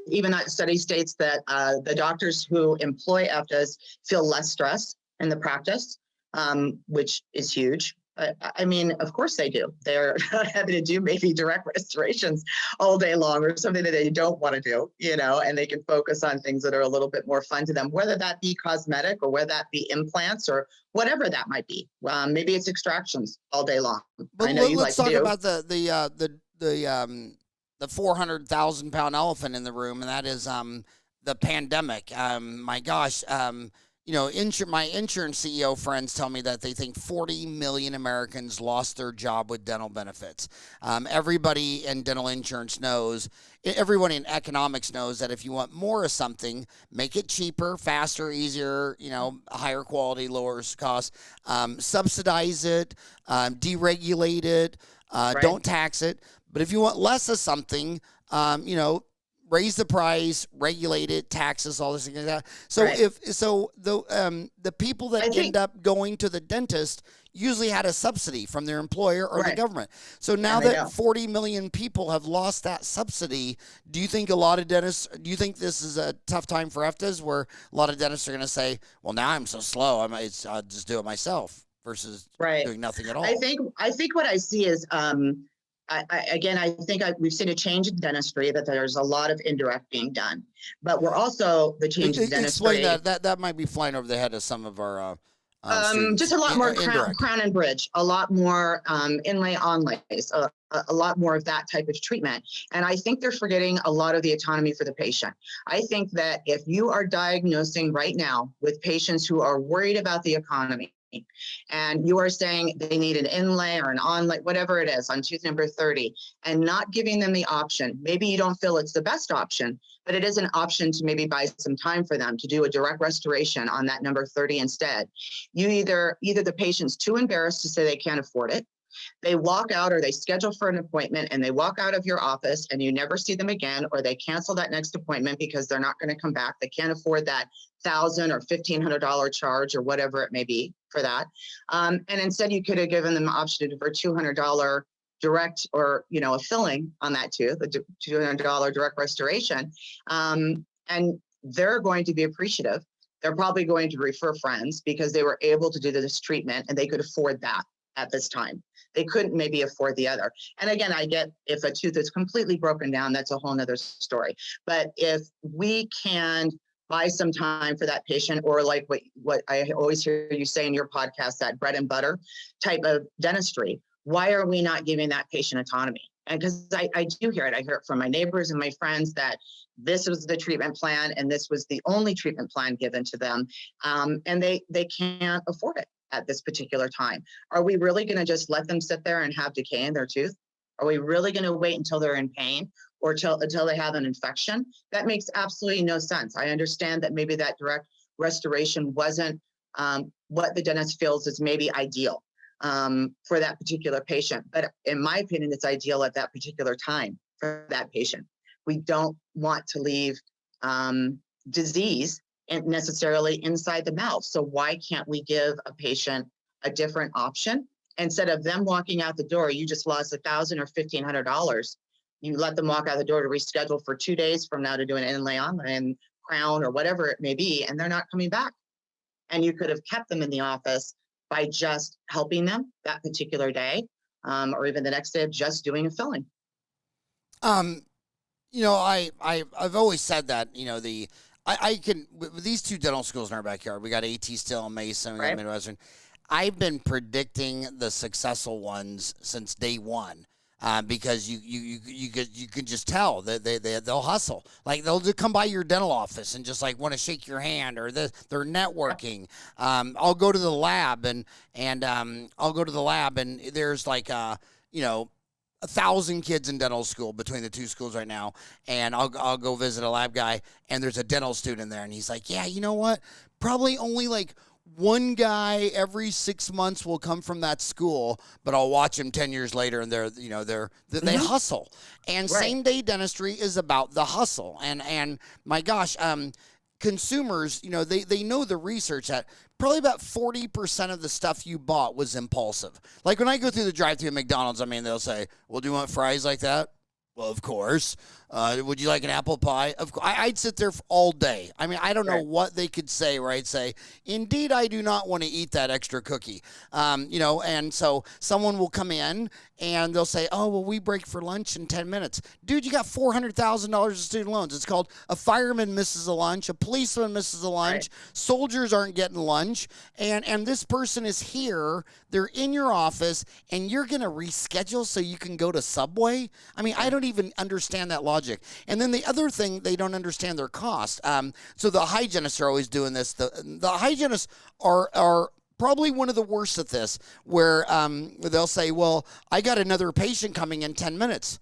even that study states that the doctors who employ EFTAs feel less stress in the practice, which is huge. I mean, of course they do. They're not having to do maybe direct restorations all day long or something that they don't want to do, and they can focus on things that are a little bit more fun to them, whether that be cosmetic or whether that be implants or whatever that might be. Maybe it's extractions all day long. But I know let's talk about the 400,000 pound elephant in the room, and that is the pandemic. My gosh. My insurance CEO friends tell me that they think 40 million Americans lost their job with dental benefits. Everybody in dental insurance knows, everyone in economics knows that if you want more of something, make it cheaper, faster, easier, higher quality, lower cost, subsidize it, deregulate it, don't tax it. But if you want less of something, raise the price, regulate it, taxes, all this thing like that. So the people that end up going to the dentist usually had a subsidy from their employer or the government. So now that 40 million people have lost that subsidy, do you think a lot of dentists, do you think this is a tough time for EFTAs where a lot of dentists are going to say, well, now I'm so slow, I'll just do it myself versus doing nothing at all? I think what I see is, I think we've seen a change in dentistry, that there's a lot of indirect being done, but we're also the change in dentistry. Explain that might be flying over the head of some of our students? Just a lot more Indirect. crown and bridge, a lot more inlay onlays, a lot more of that type of treatment. And I think they're forgetting a lot of the autonomy for the patient. I think that if you are diagnosing right now with patients who are worried about the economy, and you are saying they need an inlay or an onlay, whatever it is, on tooth number 30, and not giving them the option, maybe you don't feel it's the best option, but it is an option to maybe buy some time for them to do a direct restoration on that number 30 instead. You either the patient's too embarrassed to say they can't afford it, they walk out, or they schedule for an appointment and they walk out of your office and you never see them again, or they cancel that next appointment because they're not going to come back. They can't afford that $1,000 or $1,500 charge or whatever it may be for that. And instead you could have given them the option for $200 direct, or, a filling on that tooth, a $200 direct restoration. And they're going to be appreciative. They're probably going to refer friends because they were able to do this treatment and they could afford that at this time. They couldn't maybe afford the other. And again, I get if a tooth is completely broken down, that's a whole nother story. But if we can buy some time for that patient, or like what I always hear you say in your podcast, that bread and butter type of dentistry, why are we not giving that patient autonomy? And because I do hear it. I hear it from my neighbors and my friends that this was the treatment plan and this was the only treatment plan given to them. And they can't afford it at this particular time. Are we really going to just let them sit there and have decay in their tooth? Are we really going to wait until they're in pain or until they have an infection? That makes absolutely no sense. I understand that maybe that direct restoration wasn't what the dentist feels is maybe ideal for that particular patient. But in my opinion, it's ideal at that particular time for that patient. We don't want to leave disease necessarily inside the mouth. So why can't we give a patient a different option? Instead of them walking out the door, you just lost $1,000 or $1,500. You let them walk out the door to reschedule for 2 days from now to do an inlay on and crown or whatever it may be, and they're not coming back. And you could have kept them in the office by just helping them that particular day, or even the next day of just doing a filling. I've always said that, I can, with these two dental schools in our backyard, we got AT Still and Mason, we got Midwestern. I've been predicting the successful ones since day one. Because you can just tell that they'll hustle. Like they'll come by your dental office and just like want to shake your hand, or they're networking. I'll go to the lab and there's like 1,000 kids in dental school between the two schools right now, and I'll go visit a lab guy, and there's a dental student there, and he's like, yeah, you know what? Probably only like one guy every 6 months will come from that school, but I'll watch him 10 years later, and they hustle. And same day dentistry is about the hustle. And my gosh, consumers, they know the research that probably about 40% of the stuff you bought was impulsive. Like when I go through the drive-thru at McDonald's, they'll say, well, do you want fries like that? Well, of course. Would you like an apple pie? Of course. I'd sit there all day. I don't know what they could say where I'd say, indeed, I do not want to eat that extra cookie. And so someone will come in and they'll say, oh, well, we break for lunch in 10 minutes. Dude, you got $400,000 of student loans. It's called a fireman misses a lunch, a policeman misses a lunch, soldiers aren't getting lunch, and this person is here, they're in your office, and you're going to reschedule so you can go to Subway? I don't even understand that logic. And then the other thing, they don't understand their cost. So the hygienists are always doing this. The hygienists are probably one of the worst at this, where they'll say, well, I got another patient coming in 10 minutes.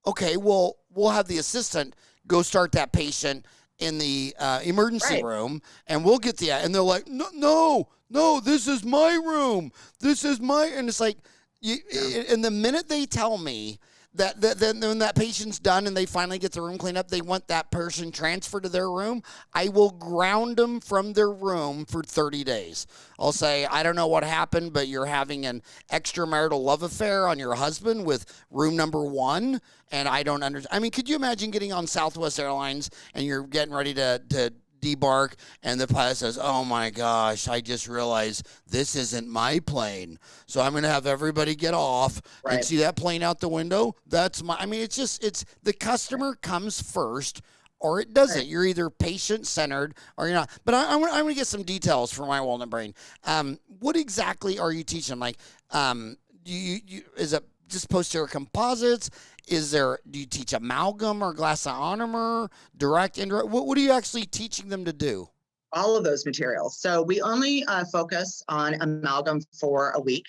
Okay, well, we'll have the assistant go start that patient in the emergency room, and we'll get and they're like, no, this is my room. And it's like, and the minute they tell me that when that patient's done and they finally get the room cleaned up, they want that person transferred to their room, I will ground them from their room for 30 days. I'll say, I don't know what happened, but you're having an extramarital love affair on your husband with room number 1, and I don't understand. Could you imagine getting on Southwest Airlines and you're getting ready to debark, and the pilot says, oh my gosh, I just realized this isn't my plane, so I'm going to have everybody get off and see that plane out the window. That's my, it's the customer comes first, or it doesn't. You're either patient centered or you're not. But I want to get some details for my Walnut Brain. What exactly are you teaching? Like, is it just posterior composites? Do you teach amalgam or glass ionomer, direct, indirect? What are you actually teaching them to do? All of those materials. So we only focus on amalgam for a week.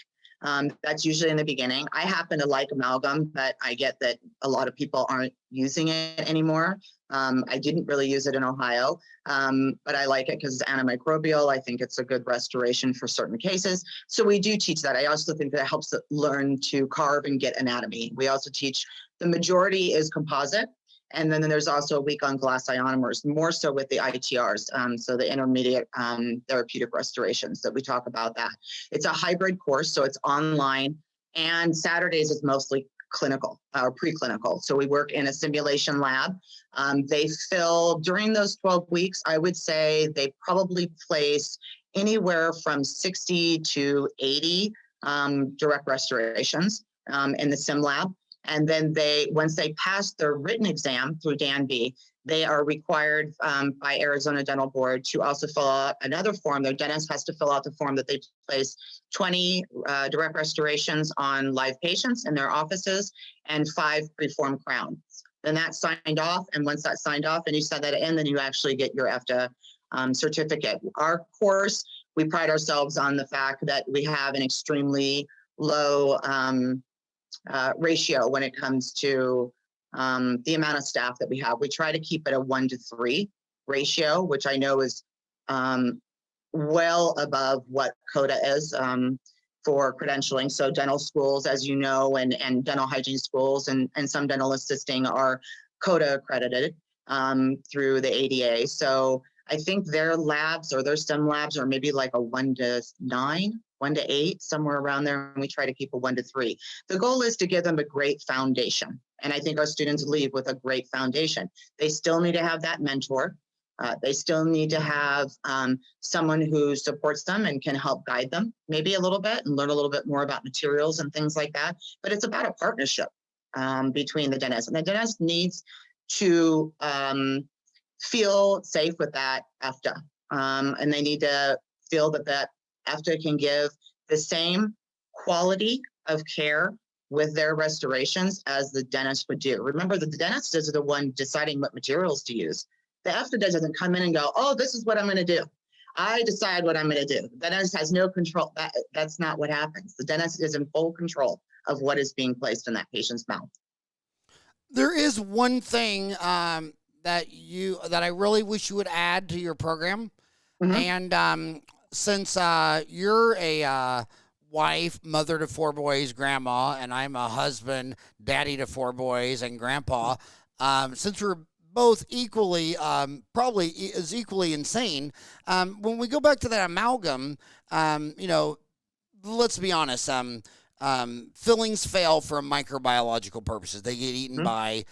That's usually in the beginning. I happen to like amalgam, but I get that a lot of people aren't using it anymore. I didn't really use it in Ohio, but I like it because it's antimicrobial. I think it's a good restoration for certain cases. So we do teach that. I also think that helps learn to carve and get anatomy. We also teach, the majority is composite. And then there's also a week on glass ionomers, more so with the ITRs, so the intermediate therapeutic restorations that we talk about that. It's a hybrid course, so it's online, and Saturdays is mostly clinical or preclinical. So we work in a simulation lab. They fill, during those 12 weeks, I would say they probably place anywhere from 60 to 80 direct restorations in the sim lab. And then once they pass their written exam through DANB, they are required by Arizona Dental Board to also fill out another form. Their dentist has to fill out the form that they place 20 direct restorations on live patients in their offices and 5 preformed crowns. Then that's signed off. And once that's signed off and you send that in, then you actually get your EFTA certificate. Our course, we pride ourselves on the fact that we have an extremely low ratio when it comes to the amount of staff that we have. We try to keep it a 1-to-3 ratio, which I know is well above what CODA is for credentialing. So dental schools, as you know, and dental hygiene schools and some dental assisting are CODA accredited through the ADA. So I think their labs or their STEM labs are maybe like a 1-to-9, 1-to-8, somewhere around there. And we try to keep a 1-to-3. The goal is to give them a great foundation. And I think our students leave with a great foundation. They still need to have that mentor. They still need to have someone who supports them and can help guide them maybe a little bit and learn a little bit more about materials and things like that. But it's about a partnership between the dentist. And the dentist needs to feel safe with that EFTA. And they need to feel that EFTA can give the same quality of care with their restorations as the dentist would do. Remember that the dentist is the one deciding what materials to use. The EFTA doesn't come in and go, oh, this is what I'm going to do. I decide what I'm going to do. The dentist has no control. That's not what happens. The dentist is in full control of what is being placed in that patient's mouth. There is one thing that I really wish you would add to your program. Mm-hmm. And since you're a wife, mother to 4 boys, grandma, and I'm a husband, daddy to 4 boys, and grandpa, since we're both equally, probably is equally insane, when we go back to that amalgam, let's be honest, fillings fail for microbiological purposes. They get eaten by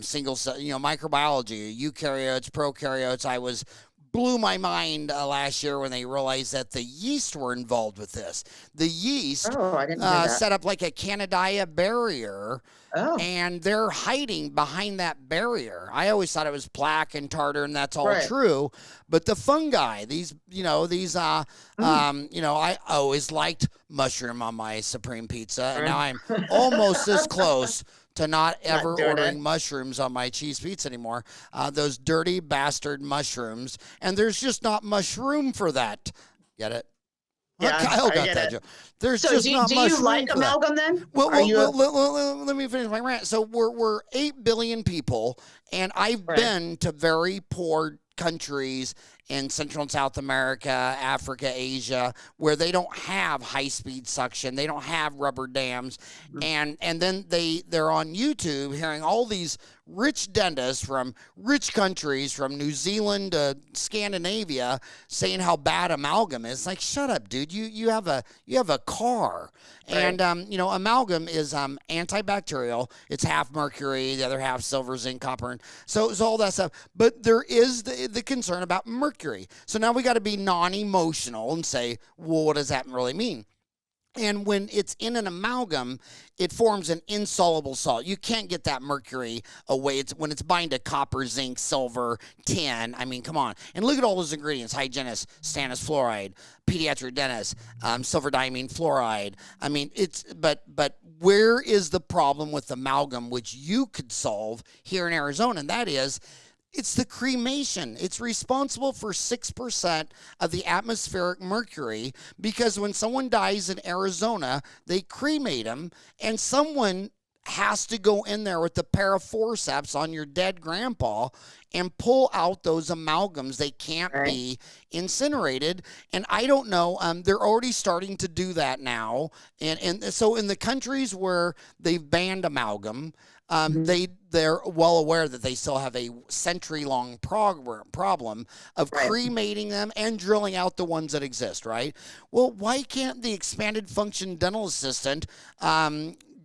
single cell, microbiology, eukaryotes, prokaryotes. Blew my mind last year when they realized that the yeast were involved with this. The yeast set up like a Candida barrier, and they're hiding behind that barrier. I always thought it was plaque and tartar, and that's all true. But the fungi, I always liked mushroom on my Supreme Pizza, and now I'm almost this close to not ever ordering mushrooms on my cheese pizza anymore. Those dirty bastard mushrooms. And there's just not much room for that. Get it? Yeah, Kyle got that joke. There's just not much room. Do you like amalgam then? Well, let me finish my rant. So we're 8 billion people, and I've been to very poor countries in Central and South America, Africa, Asia, where they don't have high-speed suction, they don't have rubber dams, and then they're on YouTube hearing all these rich dentists from rich countries, from New Zealand to Scandinavia, saying how bad amalgam is. Like, shut up, dude! You have a car, and amalgam is antibacterial. It's half mercury, the other half silver, zinc, copper, and so all that stuff. But there is the concern about mercury. So now we got to be non-emotional and say, well, what does that really mean? And when it's in an amalgam, it forms an insoluble salt. You can't get that mercury away. It's when it's bind to copper, zinc, silver, tin. I mean, come on. And look at all those ingredients: hygienist, stannous fluoride, pediatric dentist, silver diamine fluoride. I mean, but where is the problem with amalgam, which you could solve here in Arizona? And that is, it's the cremation. It's responsible for 6% of the atmospheric mercury, because when someone dies in Arizona, they cremate them, and someone has to go in there with the pair of forceps on your dead grandpa and pull out those amalgams. They can't be incinerated. And I don't know, they're already starting to do that now. And so in the countries where they've banned amalgam, they're well aware that they still have a century-long problem of cremating them and drilling out the ones that exist, right? Well, why can't the expanded function dental assistant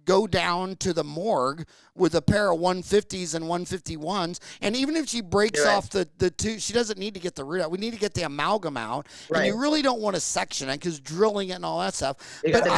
go down to the morgue with a pair of 150s and 151s, and even if she breaks off the two, she doesn't need to get the root out. We need to get the amalgam out, and you really don't want to section it, because drilling it and all that stuff. But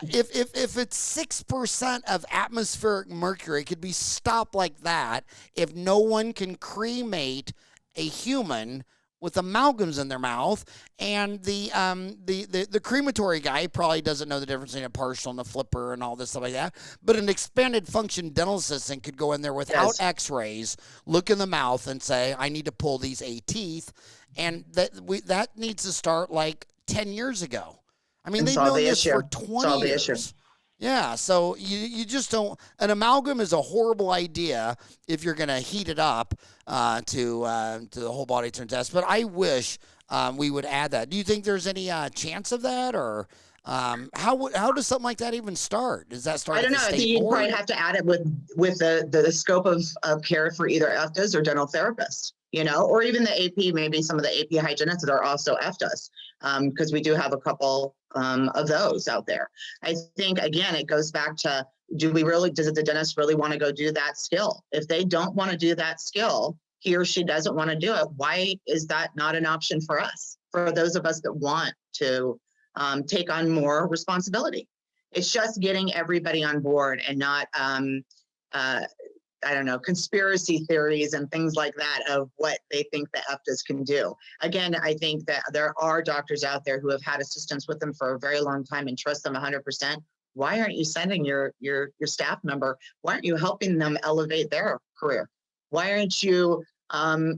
if it's 6% of atmospheric mercury, it could be stopped like that if no one can cremate a human with amalgams in their mouth. And the crematory guy probably doesn't know the difference between a partial and a flipper and all this stuff like that. But an expanded function dental assistant could go in there without x-rays, look in the mouth and say, I need to pull these 8 teeth. And that needs to start like 10 years ago. I mean, they've known this for 20 years. Yeah, so you just don't. An amalgam is a horrible idea if you're going to heat it up to the whole body turn test. But I wish we would add that. Do you think there's any chance of that, or how does something like that even start? Does that start? I don't know. I think you probably have to add it with the scope of care for either FDAs or dental therapists, or even the AP. Maybe some of the AP hygienists that are also FDAs, because we do have a couple of those out there. I think, again, it goes back to, does the dentist really want to go do that skill? If they don't want to do that skill, he or she doesn't want to do it, why is that not an option for us, for those of us that want to take on more responsibility? It's just getting everybody on board, and not I don't know, conspiracy theories and things like that of what they think the FDAs can do. Again, I think that there are doctors out there who have had assistants with them for a very long time and trust them 100%. Why aren't you sending your staff member? Why aren't you helping them elevate their career? Why aren't you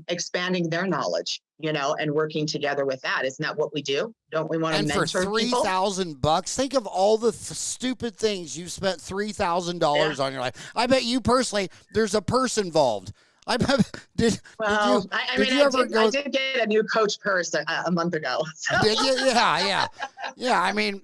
expanding their knowledge, and working together with that? Isn't that what we do? Don't we want to mentor people? And for $3,000, think of all the stupid things you've spent $3,000 on your life. I bet you personally, there's a purse involved. I did get a new Coach purse a month ago. So. Did you? Yeah. I mean,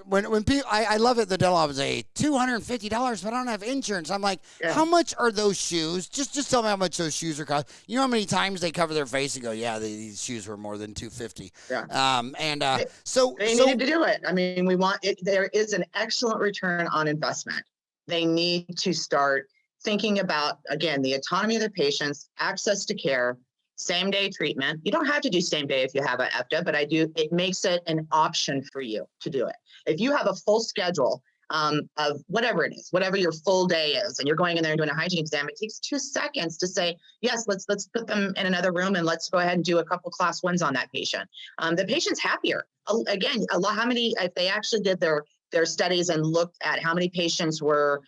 when people, I love it. The dental office say $250, but I don't have insurance. I'm like, how much are those shoes? Just tell me how much those shoes are cost. You know how many times they cover their face and go, these shoes were more than $250. Yeah. So they needed to do it. I mean, we want it. There is an excellent return on investment. They need to start thinking about, again, the autonomy of the patients, access to care, same-day treatment. You don't have to do same day if you have an FDA, but it makes it an option for you to do it. If you have a full schedule of whatever it is, whatever your full day is, and you're going in there and doing a hygiene exam, it takes 2 seconds to say, yes, let's put them in another room and let's go ahead and do a couple class 1s on that patient. The patient's happier. Again, if they actually did their studies and looked at how many patients were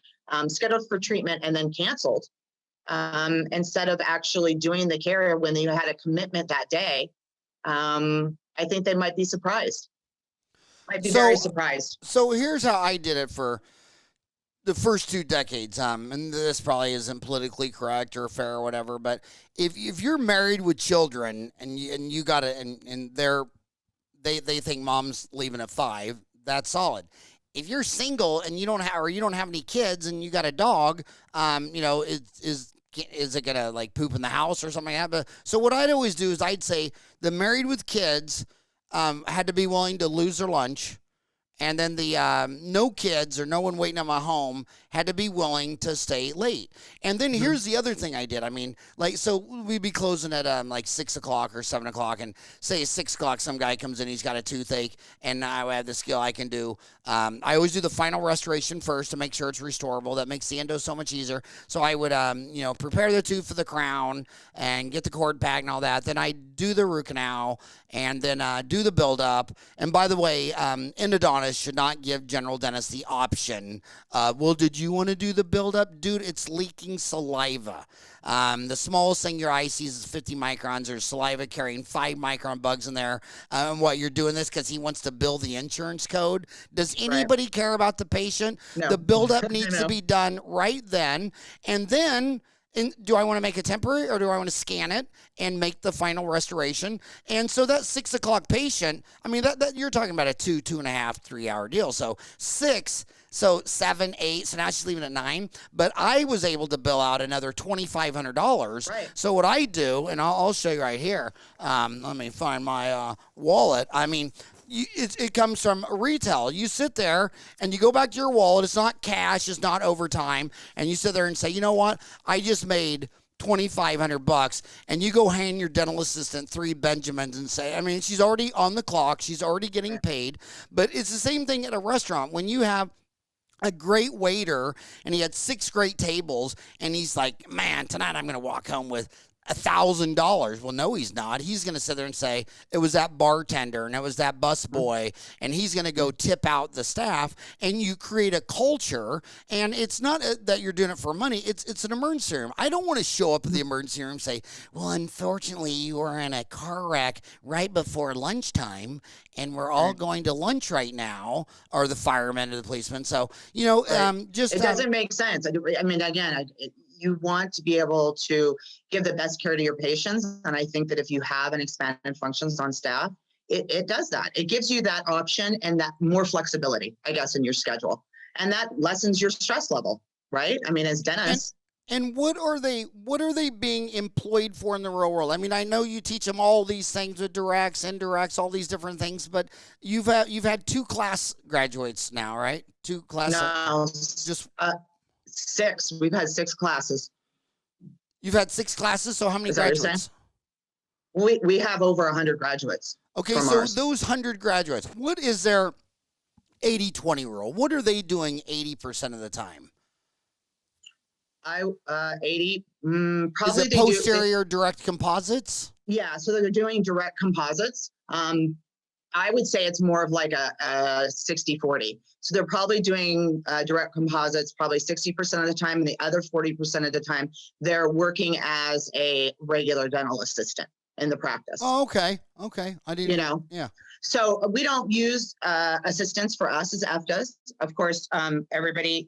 scheduled for treatment and then canceled, instead of actually doing the care when they had a commitment that day, I think they might be surprised. Very surprised. So here's how I did it for the first 2 decades. And this probably isn't politically correct or fair or whatever, but if you're married with children and you got it, and they think mom's leaving at 5, that's solid. If you're single and you don't have any kids and you got a dog, is it gonna like poop in the house or something like that? But, so what I'd always do is I'd say the married with kids had to be willing to lose their lunch And then the no kids or no one waiting at my home had to be willing to stay late. And then here's the other thing I did. I mean, like, so we'd be closing at like 6 o'clock or 7 o'clock, and say 6 o'clock, some guy comes in, he's got a toothache, and I have the skill I can do. I always do the final restoration first to make sure it's restorable. That makes the endo so much easier. So I would, prepare the tooth for the crown and get the cord packed and all that. Then I do the root canal and then do the build-up. And by the way, endodontists should not give general dentists the option. Well, did you want to do the build-up? Dude, it's leaking saliva. The smallest thing your eye sees is 50 microns. There's saliva carrying 5-micron bugs in there. And what, you're doing this because he wants to bill the insurance code? Does anybody care about the patient? No. The build-up needs to be done right then. And then, do I want to make it temporary, or do I want to scan it and make the final restoration? And so that 6 o'clock patient, I mean, that you're talking about a 2.5, 3 hour deal. So 6, so 7, 8. So now she's leaving at 9. But I was able to bill out another $2,500. Right. So what I do, and I'll show you right here. Let me find my wallet. I mean, it comes from retail. You sit there and you go back to your wallet. It's not cash. It's not overtime. And you sit there and say, you know what? I just made $2,500, and you go hand your dental assistant 3 Benjamins and say, I mean, she's already on the clock. She's already getting paid. But it's the same thing at a restaurant. When you have a great waiter and he had 6 great tables and he's like, man, tonight I'm going to walk home with $1,000. Well, no, he's not. He's going to sit there and say, it was that bartender and it was that busboy, and he's going to go tip out the staff, and you create a culture. And it's not that you're doing it for money. It's an emergency room. I don't want to show up at the emergency room and say, well, unfortunately, you were in a car wreck right before lunchtime, and we're all going to lunch right now, or the firemen or the policeman. So, just... It doesn't make sense. I mean, again, you want to be able to give the best care to your patients. And I think that if you have an expanded functions on staff, it does that. It gives you that option and that more flexibility, I guess, in your schedule. And that lessens your stress level, right? I mean, as dentists. And what are they being employed for in the real world? I mean, I know you teach them all these things with directs, indirects, all these different things, but you've had 2 class graduates now, right? 2 class. No, just 6. We've had 6 classes. You've had 6 classes. So how many graduates? We have over 100 graduates. Okay, so those 100 graduates, what is their 80-20 rule? What are they doing 80% of the time? 80. Is Probably it posterior direct composites? Yeah, so they're doing direct composites. I would say it's more of like a 60-40. So they're probably doing direct composites probably 60% of the time, and the other 40% of the time, they're working as a regular dental assistant in the practice. Oh, okay. I didn't, yeah. So we don't use assistants for us as EFTAs. Of course, everybody,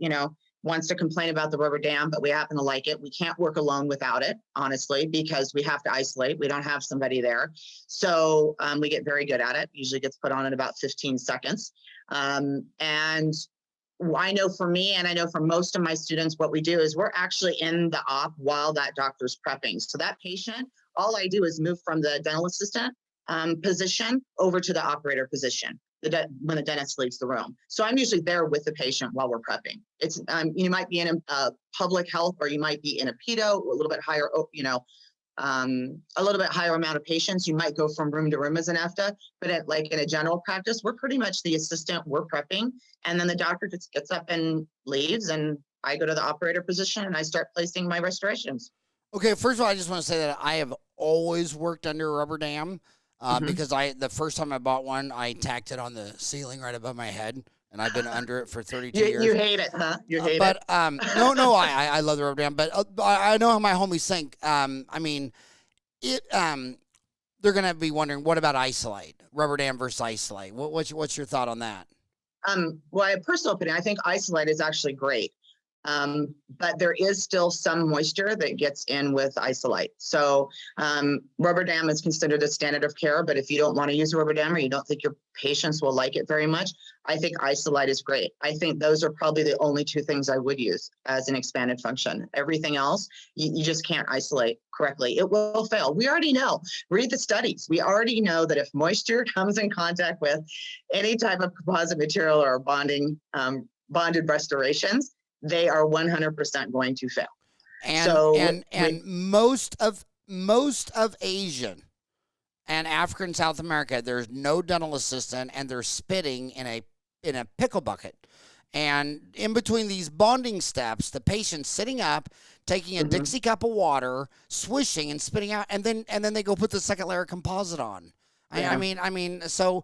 wants to complain about the rubber dam, but we happen to like it. We can't work alone without it, honestly, because we have to isolate. We don't have somebody there. So we get very good at it. Usually gets put on in about 15 seconds. And I know for me, and I know for most of my students, what we do is we're actually in the op while that doctor's prepping. So that patient, all I do is move from the dental assistant position over to the operator position when the dentist leaves the room. So I'm usually there with the patient while we're prepping. It's you might be in a public health, or you might be in a pedo, a little bit higher, a little bit higher amount of patients. You might go from room to room as an EFTA, but in a general practice, we're pretty much the assistant. We're prepping, and then the doctor just gets up and leaves, and I go to the operator position and I start placing my restorations. Okay, first of all, I just want to say that I have always worked under a rubber dam. Because the first time I bought one, I tacked it on the ceiling right above my head, and I've been under it for 32 years. You hate it, huh? You hate it. No, I love the rubber dam, but I know how my homies think. They're gonna be wondering, what about Isolite? Rubber dam versus Isolite. What's your thought on that? Well, I have personal opinion. I think Isolite is actually great. But there is still some moisture that gets in with Isolite. So rubber dam is considered a standard of care, but if you don't want to use a rubber dam or you don't think your patients will like it very much, I think Isolite is great. I think those are probably the only two things I would use as an expanded function. Everything else, you just can't isolate correctly. It will fail. We already know. Read the studies. We already know that if moisture comes in contact with any type of composite material or bonded restorations, they are 100% going to fail. And most of Asian and African South America, there's no dental assistant, and they're spitting in a pickle bucket. And in between these bonding steps, the patient's sitting up, taking a Dixie cup of water, swishing and spitting out, and then they go put the second layer of composite on. Yeah. I mean, so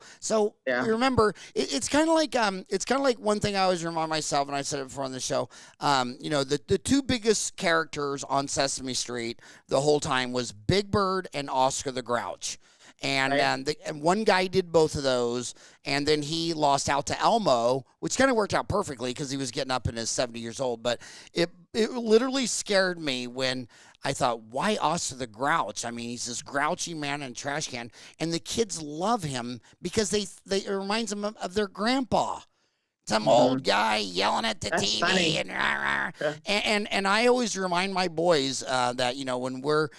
yeah. Remember, it's kind of like one thing I always remind myself, and I said it before on the show. The two biggest characters on Sesame Street the whole time was Big Bird and Oscar the Grouch. And, right. And one guy did both of those, and then he lost out to Elmo, which kind of worked out perfectly because he was getting up in his 70 years old. But it literally scared me when I thought, why Oscar the Grouch? I mean, he's this grouchy man in a trash can, and the kids love him because it reminds them of their grandpa. Some old guy yelling at the That's TV funny. And I always remind my boys that, when we're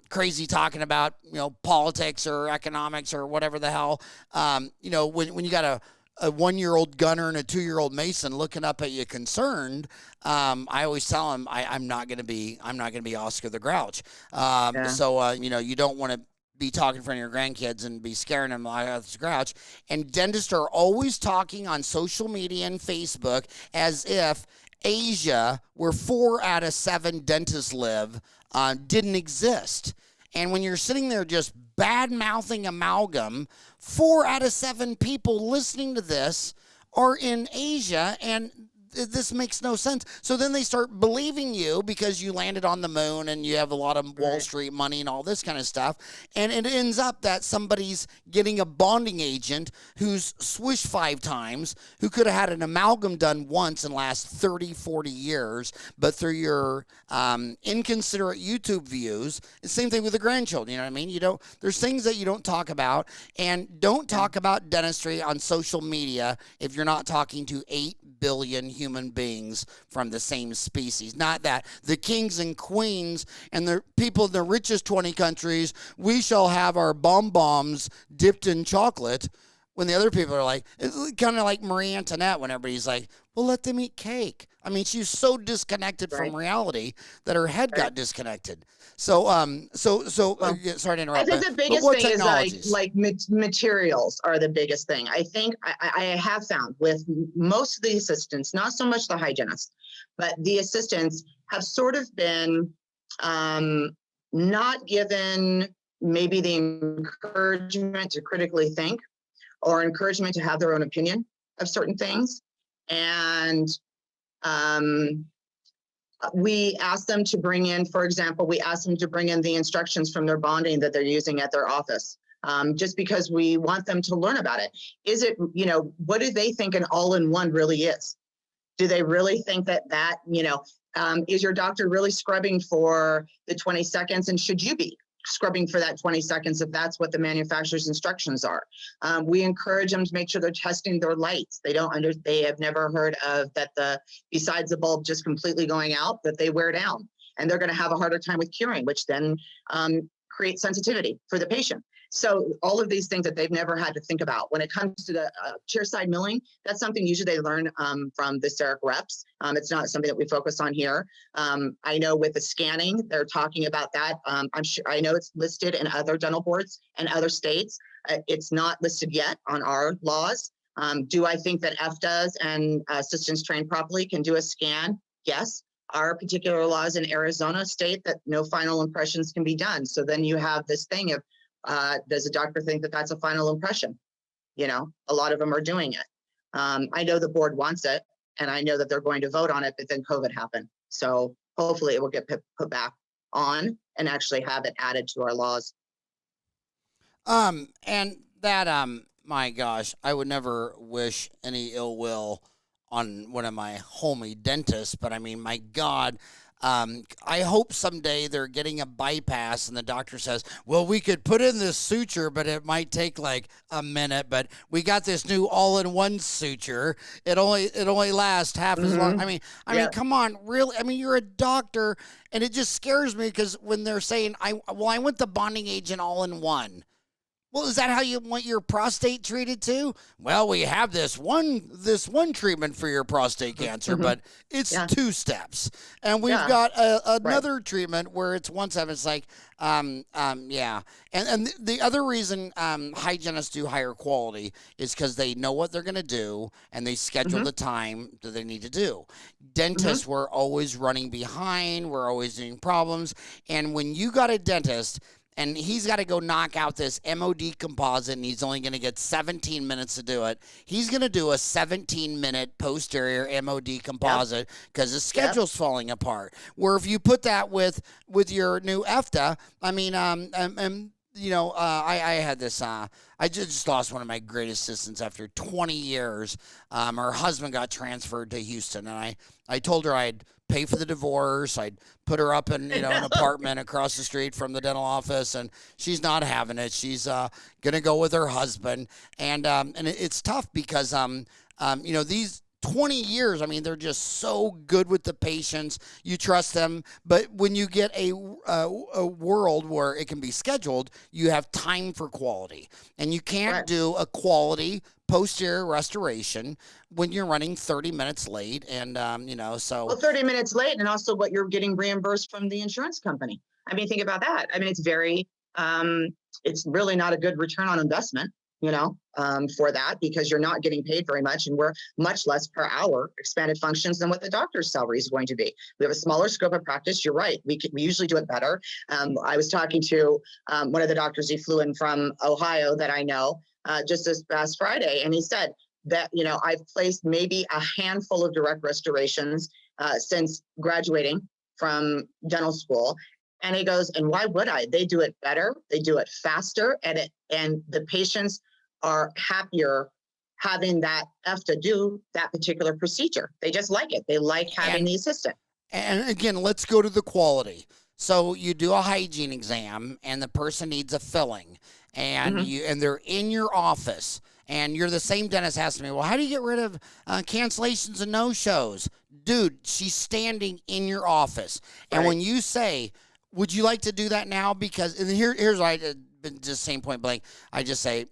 crazy talking about, politics or economics or whatever the hell, when you got a 1-year-old gunner and a 2-year-old mason looking up at you concerned, I always tell them I'm not going to be Oscar the Grouch. So you don't want to be talking in front of your grandkids and be scaring them like Oscar the Grouch. And dentists are always talking on social media and Facebook as if Asia, where 4 out of 7 dentists live, didn't exist. And when you're sitting there just bad-mouthing amalgam, 4 out of 7 people listening to this are in Asia, and this makes no sense. So then they start believing you because you landed on the moon and you have a lot of Wall Street money and all this kind of stuff. And it ends up that somebody's getting a bonding agent who's swished 5 times, who could have had an amalgam done once in the last 30, 40 years. But through your inconsiderate YouTube views, the same thing with the grandchildren. You know what I mean? There's things that you don't talk about, and don't talk about dentistry on social media if you're not talking to 8 billion human beings from the same species. Not that the kings and queens and the people in the richest 20 countries, we shall have our bombs dipped in chocolate, when the other people are like, it's kind of like Marie Antoinette when everybody's like, well, let them eat cake. I mean, she's so disconnected from reality that her head got disconnected. So, sorry to interrupt. I think the biggest thing is like materials are the biggest thing. I think I have found with most of the assistants, not so much the hygienists, but the assistants have sort of been not given maybe the encouragement to critically think or encouragement to have their own opinion of certain things. And we ask them to bring in, for example, the instructions from their bonding that they're using at their office, just because we want them to learn about it. Is it, what do they think an all-in-one really is? Do they really think that, is your doctor really scrubbing for the 20 seconds? And should you be scrubbing for that 20 seconds if that's what the manufacturer's instructions are? We encourage them to make sure they're testing their lights. They have never heard of that besides the bulb just completely going out, that they wear down, and they're going to have a harder time with curing, which then creates sensitivity for the patient. So all of these things that they've never had to think about. When it comes to the chairside milling, that's something usually they learn from the CEREC reps. It's not something that we focus on here. I know with the scanning, they're talking about that. I know it's listed in other dental boards and other states. It's not listed yet on our laws. Do I think that FDAs and assistants trained properly can do a scan? Yes. Our particular laws in Arizona state that no final impressions can be done. So then you have this thing of, does a doctor think that that's a final impression? A lot of them are doing it. I know the board wants it, and I know that they're going to vote on it, but then COVID happened. So hopefully it will get put back on and actually have it added to our laws. And that, my gosh, I would never wish any ill will on one of my homey dentists, but I mean, my God, I hope someday they're getting a bypass and the doctor says, well, we could put in this suture, but it might take like a minute, but we got this new all-in-one suture. It only lasts half as long. I mean, come on, really? I mean, you're a doctor, and it just scares me because when they're saying, I want the bonding agent all-in-one. Well, is that how you want your prostate treated too? Well, we have this one treatment for your prostate cancer, but it's Yeah. 2 steps, and we've Yeah. got Right. another treatment where it's 1 step. It's like, yeah, and the other reason hygienists do higher quality is because they know what they're gonna do and they schedule hmm the time that they need to do. hmm Dentists, we're always running behind. We're always doing problems, and when you got a dentist and he's got to go knock out this MOD composite, and he's only going to get 17 minutes to do it. He's going to do a 17-minute posterior MOD Yep. composite because his Yep. schedule's falling apart. Where if you put that with your new EFTA, I mean, I had this. I just lost one of my great assistants after 20 years. Her husband got transferred to Houston, and I told her I'd pay for the divorce. I'd put her up in an apartment across the street from the dental office, and she's not having it. She's gonna go with her husband, and it's tough because these 20 years, I mean, they're just so good with the patients. You trust them. But when you get a world where it can be scheduled, you have time for quality. And you can't Right. do a quality posterior restoration when you're running 30 minutes late. And, Well, so 30 minutes late, and also what you're getting reimbursed from the insurance company. I mean, think about that. I mean, it's really not a good return on investment, for that, because you're not getting paid very much, and we're much less per hour expanded functions than what the doctor's salary is going to be. We have a smaller scope of practice. You're right. We usually do it better. I was talking to one of the doctors. He flew in from Ohio that I know just this past Friday, and he said that, I've placed maybe a handful of direct restorations since graduating from dental school. And he goes, and why would I? They do it better, they do it faster, and the patients are happier having that F to do that particular procedure. They just like it. They like having and the assistant. And again, let's go to the quality. So you do a hygiene exam, and the person needs a filling, and hmm they're in your office, and you're the same dentist asking me, well, how do you get rid of cancellations and no shows, dude? She's standing in your office, and Right. when you say, would you like to do that now? Because and here's what I did. Just same point blank. I just say,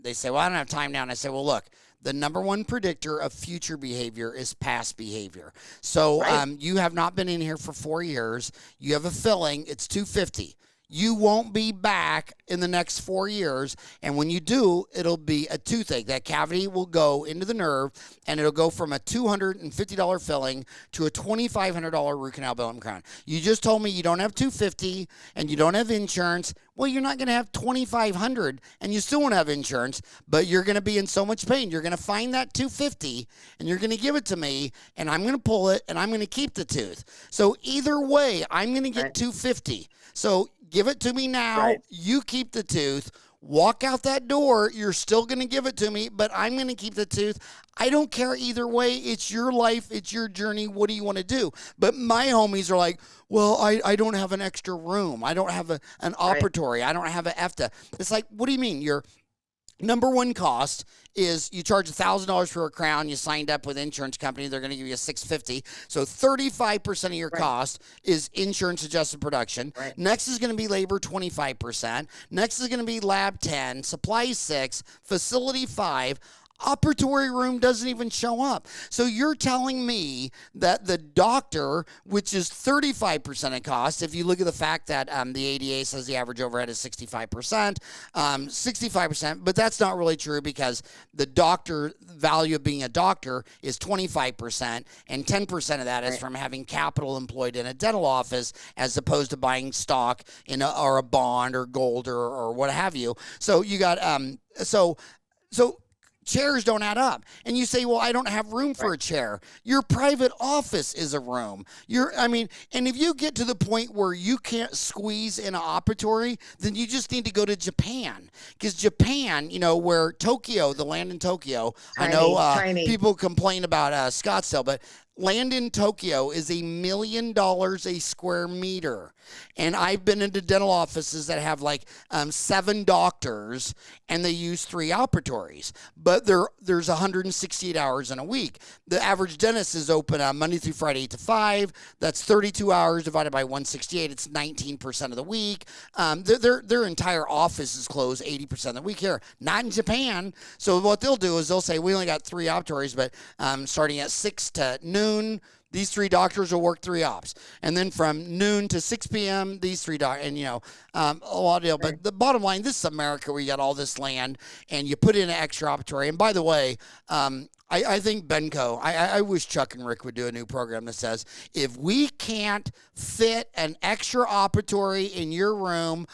they say, well, I don't have time now, and I say, well, look. The number one predictor of future behavior is past behavior. So Right. you have not been in here for 4 years. You have a filling. It's 250. You won't be back in the next 4 years. And when you do, it'll be a toothache. That cavity will go into the nerve, and it'll go from a $250 filling to a $2,500 root canal billet and crown. You just told me you don't have 250 and you don't have insurance. Well, you're not going to have 2,500 and you still won't have insurance, but you're going to be in so much pain. You're going to find that 250 and you're going to give it to me, and I'm going to pull it, and I'm going to keep the tooth. So either way, I'm going to get Right. 250. So give it to me now. Right. You keep the tooth. Walk out that door. You're still going to give it to me, but I'm going to keep the tooth. I don't care either way. It's your life. It's your journey. What do you want to do? But my homies are like, well, I don't have an extra room. I don't have an Right. operatory. I don't have an EFTA. It's like, what do you mean? Your number one cost is you charge $1,000 for a crown. You signed up with insurance company. They're going to give you $650. So 35% of your Right. cost is insurance adjusted production. Right. Next is going to be labor 25%. Next is going to be lab 10, supply 6, facility 5. Operatory room doesn't even show up. So you're telling me that the doctor, which is 35% of cost, if you look at the fact that the ADA says the average overhead is 65%, 65%, but that's not really true because the doctor value of being a doctor is 25%, and 10% of that is Right. from having capital employed in a dental office as opposed to buying stock or a bond or gold or what have you. So you got so chairs don't add up. And you say, well, I don't have room for a chair. Your private office is a room. And if you get to the point where you can't squeeze in an operatory, then you just need to go to Japan. Because Japan, where Tokyo, the land in Tokyo, I know tiny. people complain about Scottsdale, but land in Tokyo is $1 million a square meter. And I've been into dental offices that have 7 doctors and they use 3 operatories. But there's 168 hours in a week. The average dentist is open Monday through Friday, 8 to 5. That's 32 hours divided by 168. It's 19% of the week. Their entire office is closed 80% of the week here. Not in Japan. So what they'll do is they'll say, we only got 3 operatories, but starting at 6 to noon, these 3 doctors will work 3 ops. And then from noon to 6 p.m., these 3 doctors, and, a lot of deal. But the bottom line, this is America where you got all this land and you put in an extra operatory. And by the way, I think Benco, I wish Chuck and Rick would do a new program that says, if we can't fit an extra operatory in your room,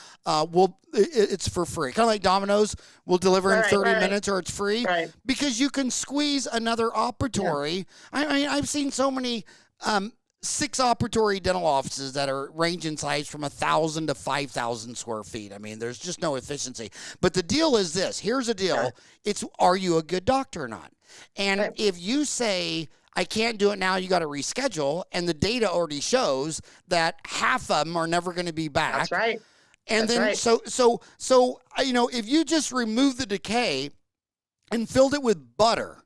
it's for free. Kind of like Domino's, we'll deliver in 30 minutes or it's free. Right. Because you can squeeze another operatory. Yeah. I've seen so many 6 operatory dental offices that are range in size from 1,000 to 5,000 square feet. There's just no efficiency. But the deal is this. Here's a deal. Right. It's, are you a good doctor or not? And if you say, I can't do it now, you got to reschedule, and the data already shows that half of them are never going to be back. That's right. And That's then, right. so if you just remove the decay and filled it with butter,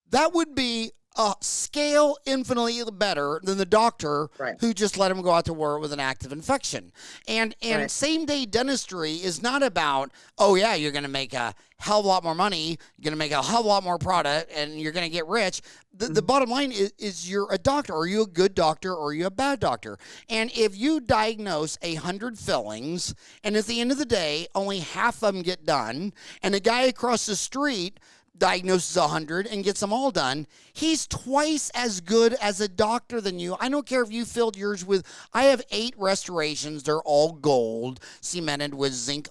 that would be a scale infinitely better than the doctor who just let him go out to war with an active infection. And same day dentistry is not about, oh yeah, you're going to make a hell of a lot more money, you're going to make a hell of a lot more product, and you're going to get rich. The bottom line is you're a doctor. Are you a good doctor or are you a bad doctor? And if you diagnose 100 fillings, and at the end of the day, only half of them get done, and a guy across the street diagnoses 100 and gets them all done, he's twice as good as a doctor than you. I don't care if you filled yours with, I have 8 restorations. They're all gold, cemented with zinc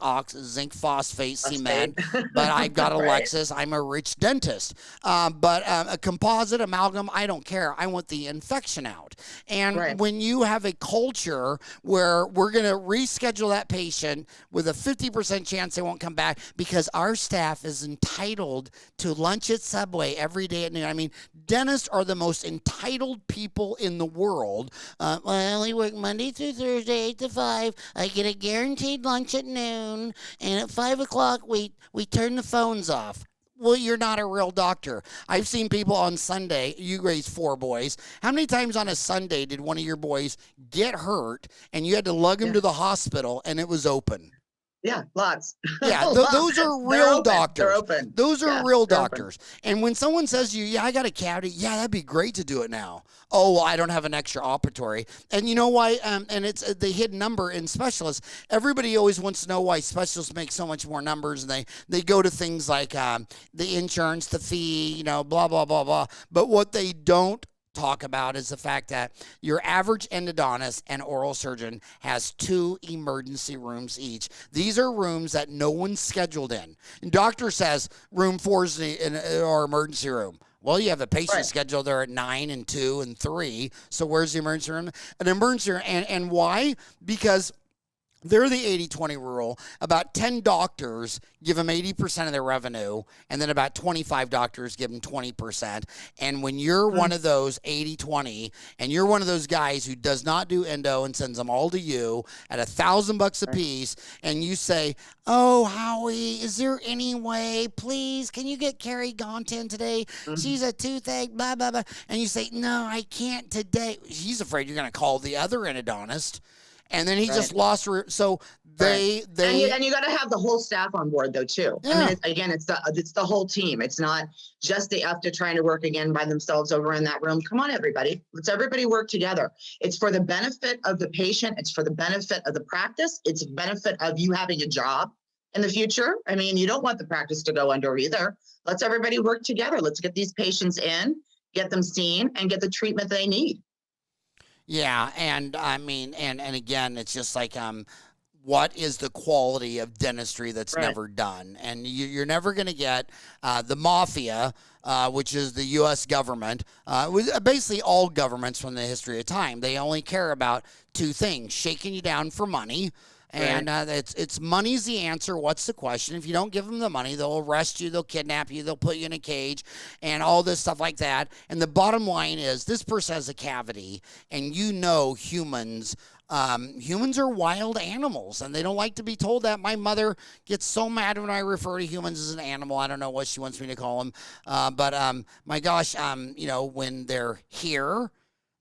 phosphate cement. But I've got a Lexus. I'm a rich dentist. But a composite amalgam, I don't care. I want the infection out. And when you have a culture where we're going to reschedule that patient with a 50% chance they won't come back because our staff is entitled to lunch at Subway every day at noon. Dentists are the most entitled people in the world. I only work Monday through Thursday, 8 to 5. I get a guaranteed lunch at noon, and at 5 o'clock, we turn the phones off. Well, you're not a real doctor. I've seen people on Sunday. You raised 4 boys. How many times on a Sunday did one of your boys get hurt, and you had to lug him to the hospital, and it was open? Yeah, lots. Yeah, those are real doctors. They're open. Those are real doctors. And when someone says to you, yeah, I got a cavity, yeah, that'd be great to do it now. Oh, well, I don't have an extra operatory. And you know why? And it's the hidden number in specialists. Everybody always wants to know why specialists make so much more numbers, and they go to things like the insurance, the fee, blah, blah, blah, blah. But what they don't talk about is the fact that your average endodontist and oral surgeon has 2 emergency rooms each. These are rooms that no one's scheduled in. And doctor says room 4 is in our emergency room. Well, you have a patient scheduled there at 9 and 2 and 3. So where's the emergency room? An emergency room. And why? Because they're the 80-20 rule. About 10 doctors give them 80% of their revenue, and then about 25 doctors give them 20%. And when you're one of those 80-20, and you're one of those guys who does not do endo and sends them all to you at $1,000 a piece, and you say, oh, Howie, is there any way, please, can you get Carrie Gontin today? She's a toothache, blah, blah, blah. And you say, no, I can't today. He's afraid you're going to call the other endodontist. And then he just lost her. So they and you got to have the whole staff on board though too. Yeah. It's the whole team. It's not just the EFTA trying to work again by themselves over in that room. Come on, everybody. Let's everybody work together. It's for the benefit of the patient. It's for the benefit of the practice. It's the benefit of you having a job in the future. You don't want the practice to go under either. Let's everybody work together. Let's get these patients in, get them seen, and get the treatment they need. Yeah, and and again, it's just like what is the quality of dentistry that's Right. never done. And you're never going to get the mafia, which is the U.S. government, basically all governments from the history of time. They only care about two things: shaking you down for money. And it's money's the answer. What's the question? If you don't give them the money, they'll arrest you, they'll kidnap you, they'll put you in a cage, and all this stuff like that. And the bottom line is, this person has a cavity, and humans. Humans are wild animals, and they don't like to be told that. My mother gets so mad when I refer to humans as an animal. I don't know what she wants me to call them, but my gosh, when they're here,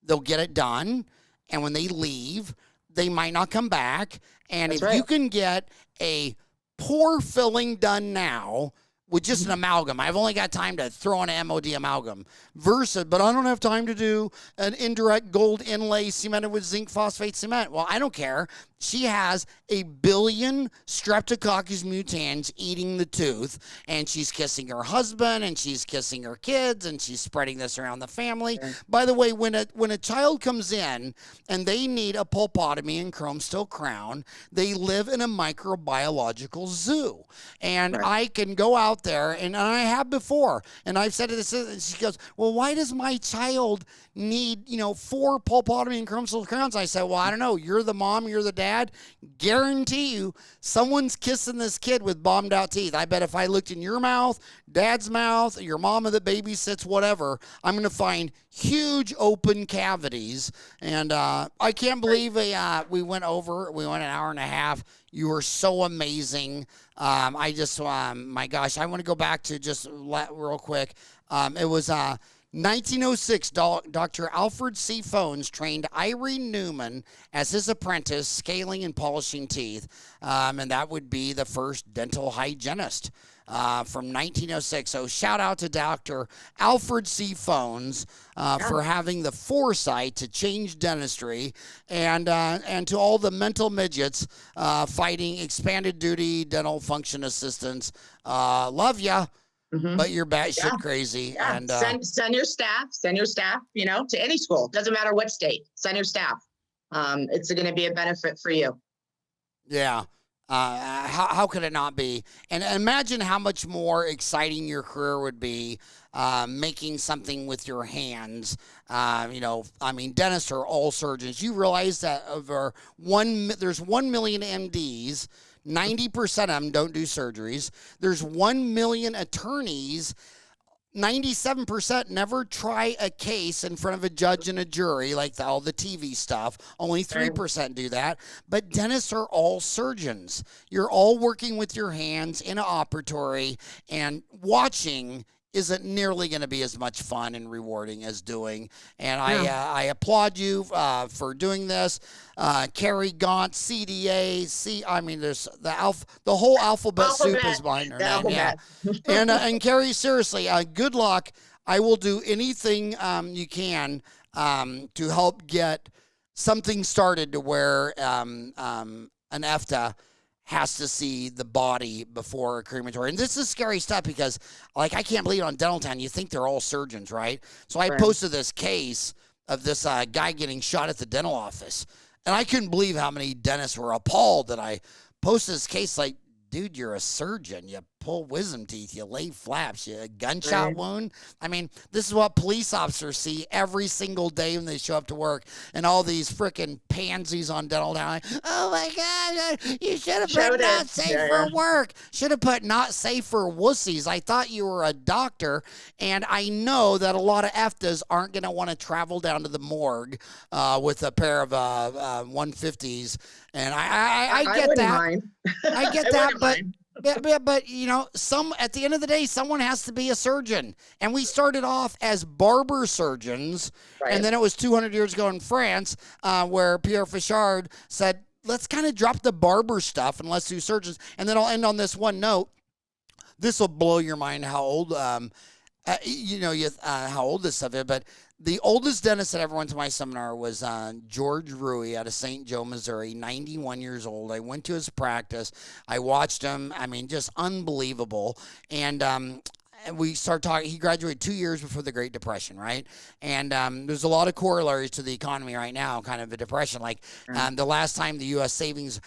they'll get it done, and when they leave, they might not come back. And That's if right. you can get a pore filling done now with just an amalgam, I've only got time to throw in an MOD amalgam, but I don't have time to do an indirect gold inlay cemented with zinc phosphate cement. Well, I don't care. She has 1 billion Streptococcus mutans eating the tooth, and she's kissing her husband, and she's kissing her kids, and she's spreading this around the family. Okay. By the way, when a child comes in and they need a pulpotomy and chrome steel crown, they live in a microbiological zoo. And I can go out there, and I have before, and I've said to this, and she goes, well, why does my child need, 4 pulpotomy and chrome steel crowns? I said, well, I don't know. You're the mom, you're the dad. Guarantee you someone's kissing this kid with bombed out teeth. I bet if I looked in your mouth, dad's mouth, your mama that babysits, whatever, I'm going to find huge open cavities. And I can't believe we went an hour and a half. You were so amazing. My gosh, I want to go back to just real quick. It was 1906, Dr. Alfred C. Phones trained Irene Newman as his apprentice, scaling and polishing teeth, and that would be the first dental hygienist from 1906. So shout out to Dr. Alfred C. Phones for having the foresight to change dentistry, and to all the mental midgets fighting expanded duty dental function assistants. Love ya. Mhm. But you're batshit Yeah. crazy. Yeah. And Send your staff, to any school. Doesn't matter what state. Send your staff. It's going to be a benefit for you. yeah. How could it not be? And imagine how much more exciting your career would be making something with your hands. Dentists are all surgeons. You realize that there's 1 million MDs. 90% of them don't do surgeries. There's 1 million attorneys. 97% never try a case in front of a judge and a jury, like all the TV stuff. Only 3% do that. But dentists are all surgeons. You're all working with your hands in an operatory, and watching isn't nearly going to be as much fun and rewarding as doing. And I applaud you for doing this. Carrie Gaunt, CDA, there's the whole alphabet soup is behind her name. Yeah. And Carrie, seriously, good luck. I will do anything you can to help get something started to where an EFTA has to see the body before a crematory. And this is scary stuff because, I can't believe on Dental Town, you think they're all surgeons, right? So I posted this case of this guy getting shot at the dental office. And I couldn't believe how many dentists were appalled that I posted this case. Like, dude, you're a surgeon. You pull wisdom teeth. You lay flaps. You a gunshot wound. This is what police officers see every single day when they show up to work. And all these freaking pansies on Dental Town. Like, oh my God, you should have put not safe for work. Should have put not safe for wussies. I thought you were a doctor. And I know that a lot of EFTAs aren't going to want to travel down to the morgue with a pair of 150s. And I get that. I get that, but at the end of the day, someone has to be a surgeon. And we started off as barber surgeons, and then it was 200 years ago in France where Pierre Fichard said, let's kind of drop the barber stuff and let's do surgeons. And then I'll end on this one note. This will blow your mind how old, how old this stuff is, but the oldest dentist that ever went to my seminar was George Rui out of St. Joe, Missouri, 91 years old. I went to his practice. I watched him. Just unbelievable. And and we start talking. He graduated 2 years before the Great Depression, right? And there's a lot of corollaries to the economy right now, kind of a depression. Like the last time the U.S. savings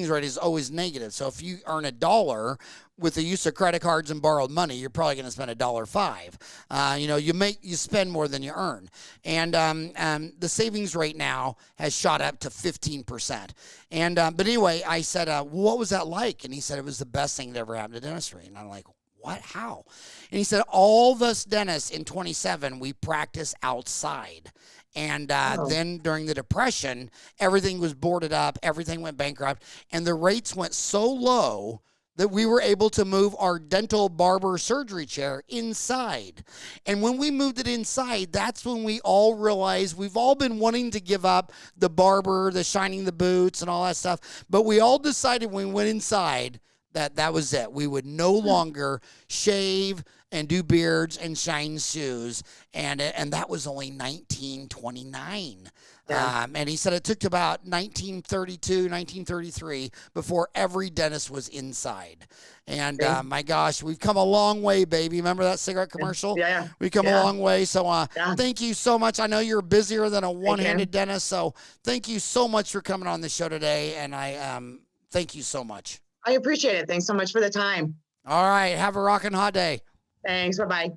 rate is always negative. So if you earn $1 with the use of credit cards and borrowed money, you're probably going to spend $1.05. You spend more than you earn, and the savings rate now has shot up to 15%. And but anyway, I said, "What was that like?" And he said it was the best thing that ever happened to dentistry. And I'm like, "What? How?" And he said, "All of us dentists in 27, we practice outside." And then during the Depression, everything was boarded up, everything went bankrupt, and the rates went so low that we were able to move our dental barber surgery chair inside. And when we moved it inside, that's when we all realized we've all been wanting to give up the barber, the shining the boots, and all that stuff. But we all decided when we went inside that was it. We would no longer shave and do beards and shine shoes. And that was only 1929. Yeah. And he said it took to about 1932, 1933 before every dentist was inside. And my gosh, we've come a long way, baby. Remember that cigarette commercial? Yeah. We've come a long way. So thank you so much. I know you're busier than a one-handed dentist. So thank you so much for coming on the show today. And I thank you so much. I appreciate it. Thanks so much for the time. All right. Have a rockin' hot day. Thanks. Bye-bye.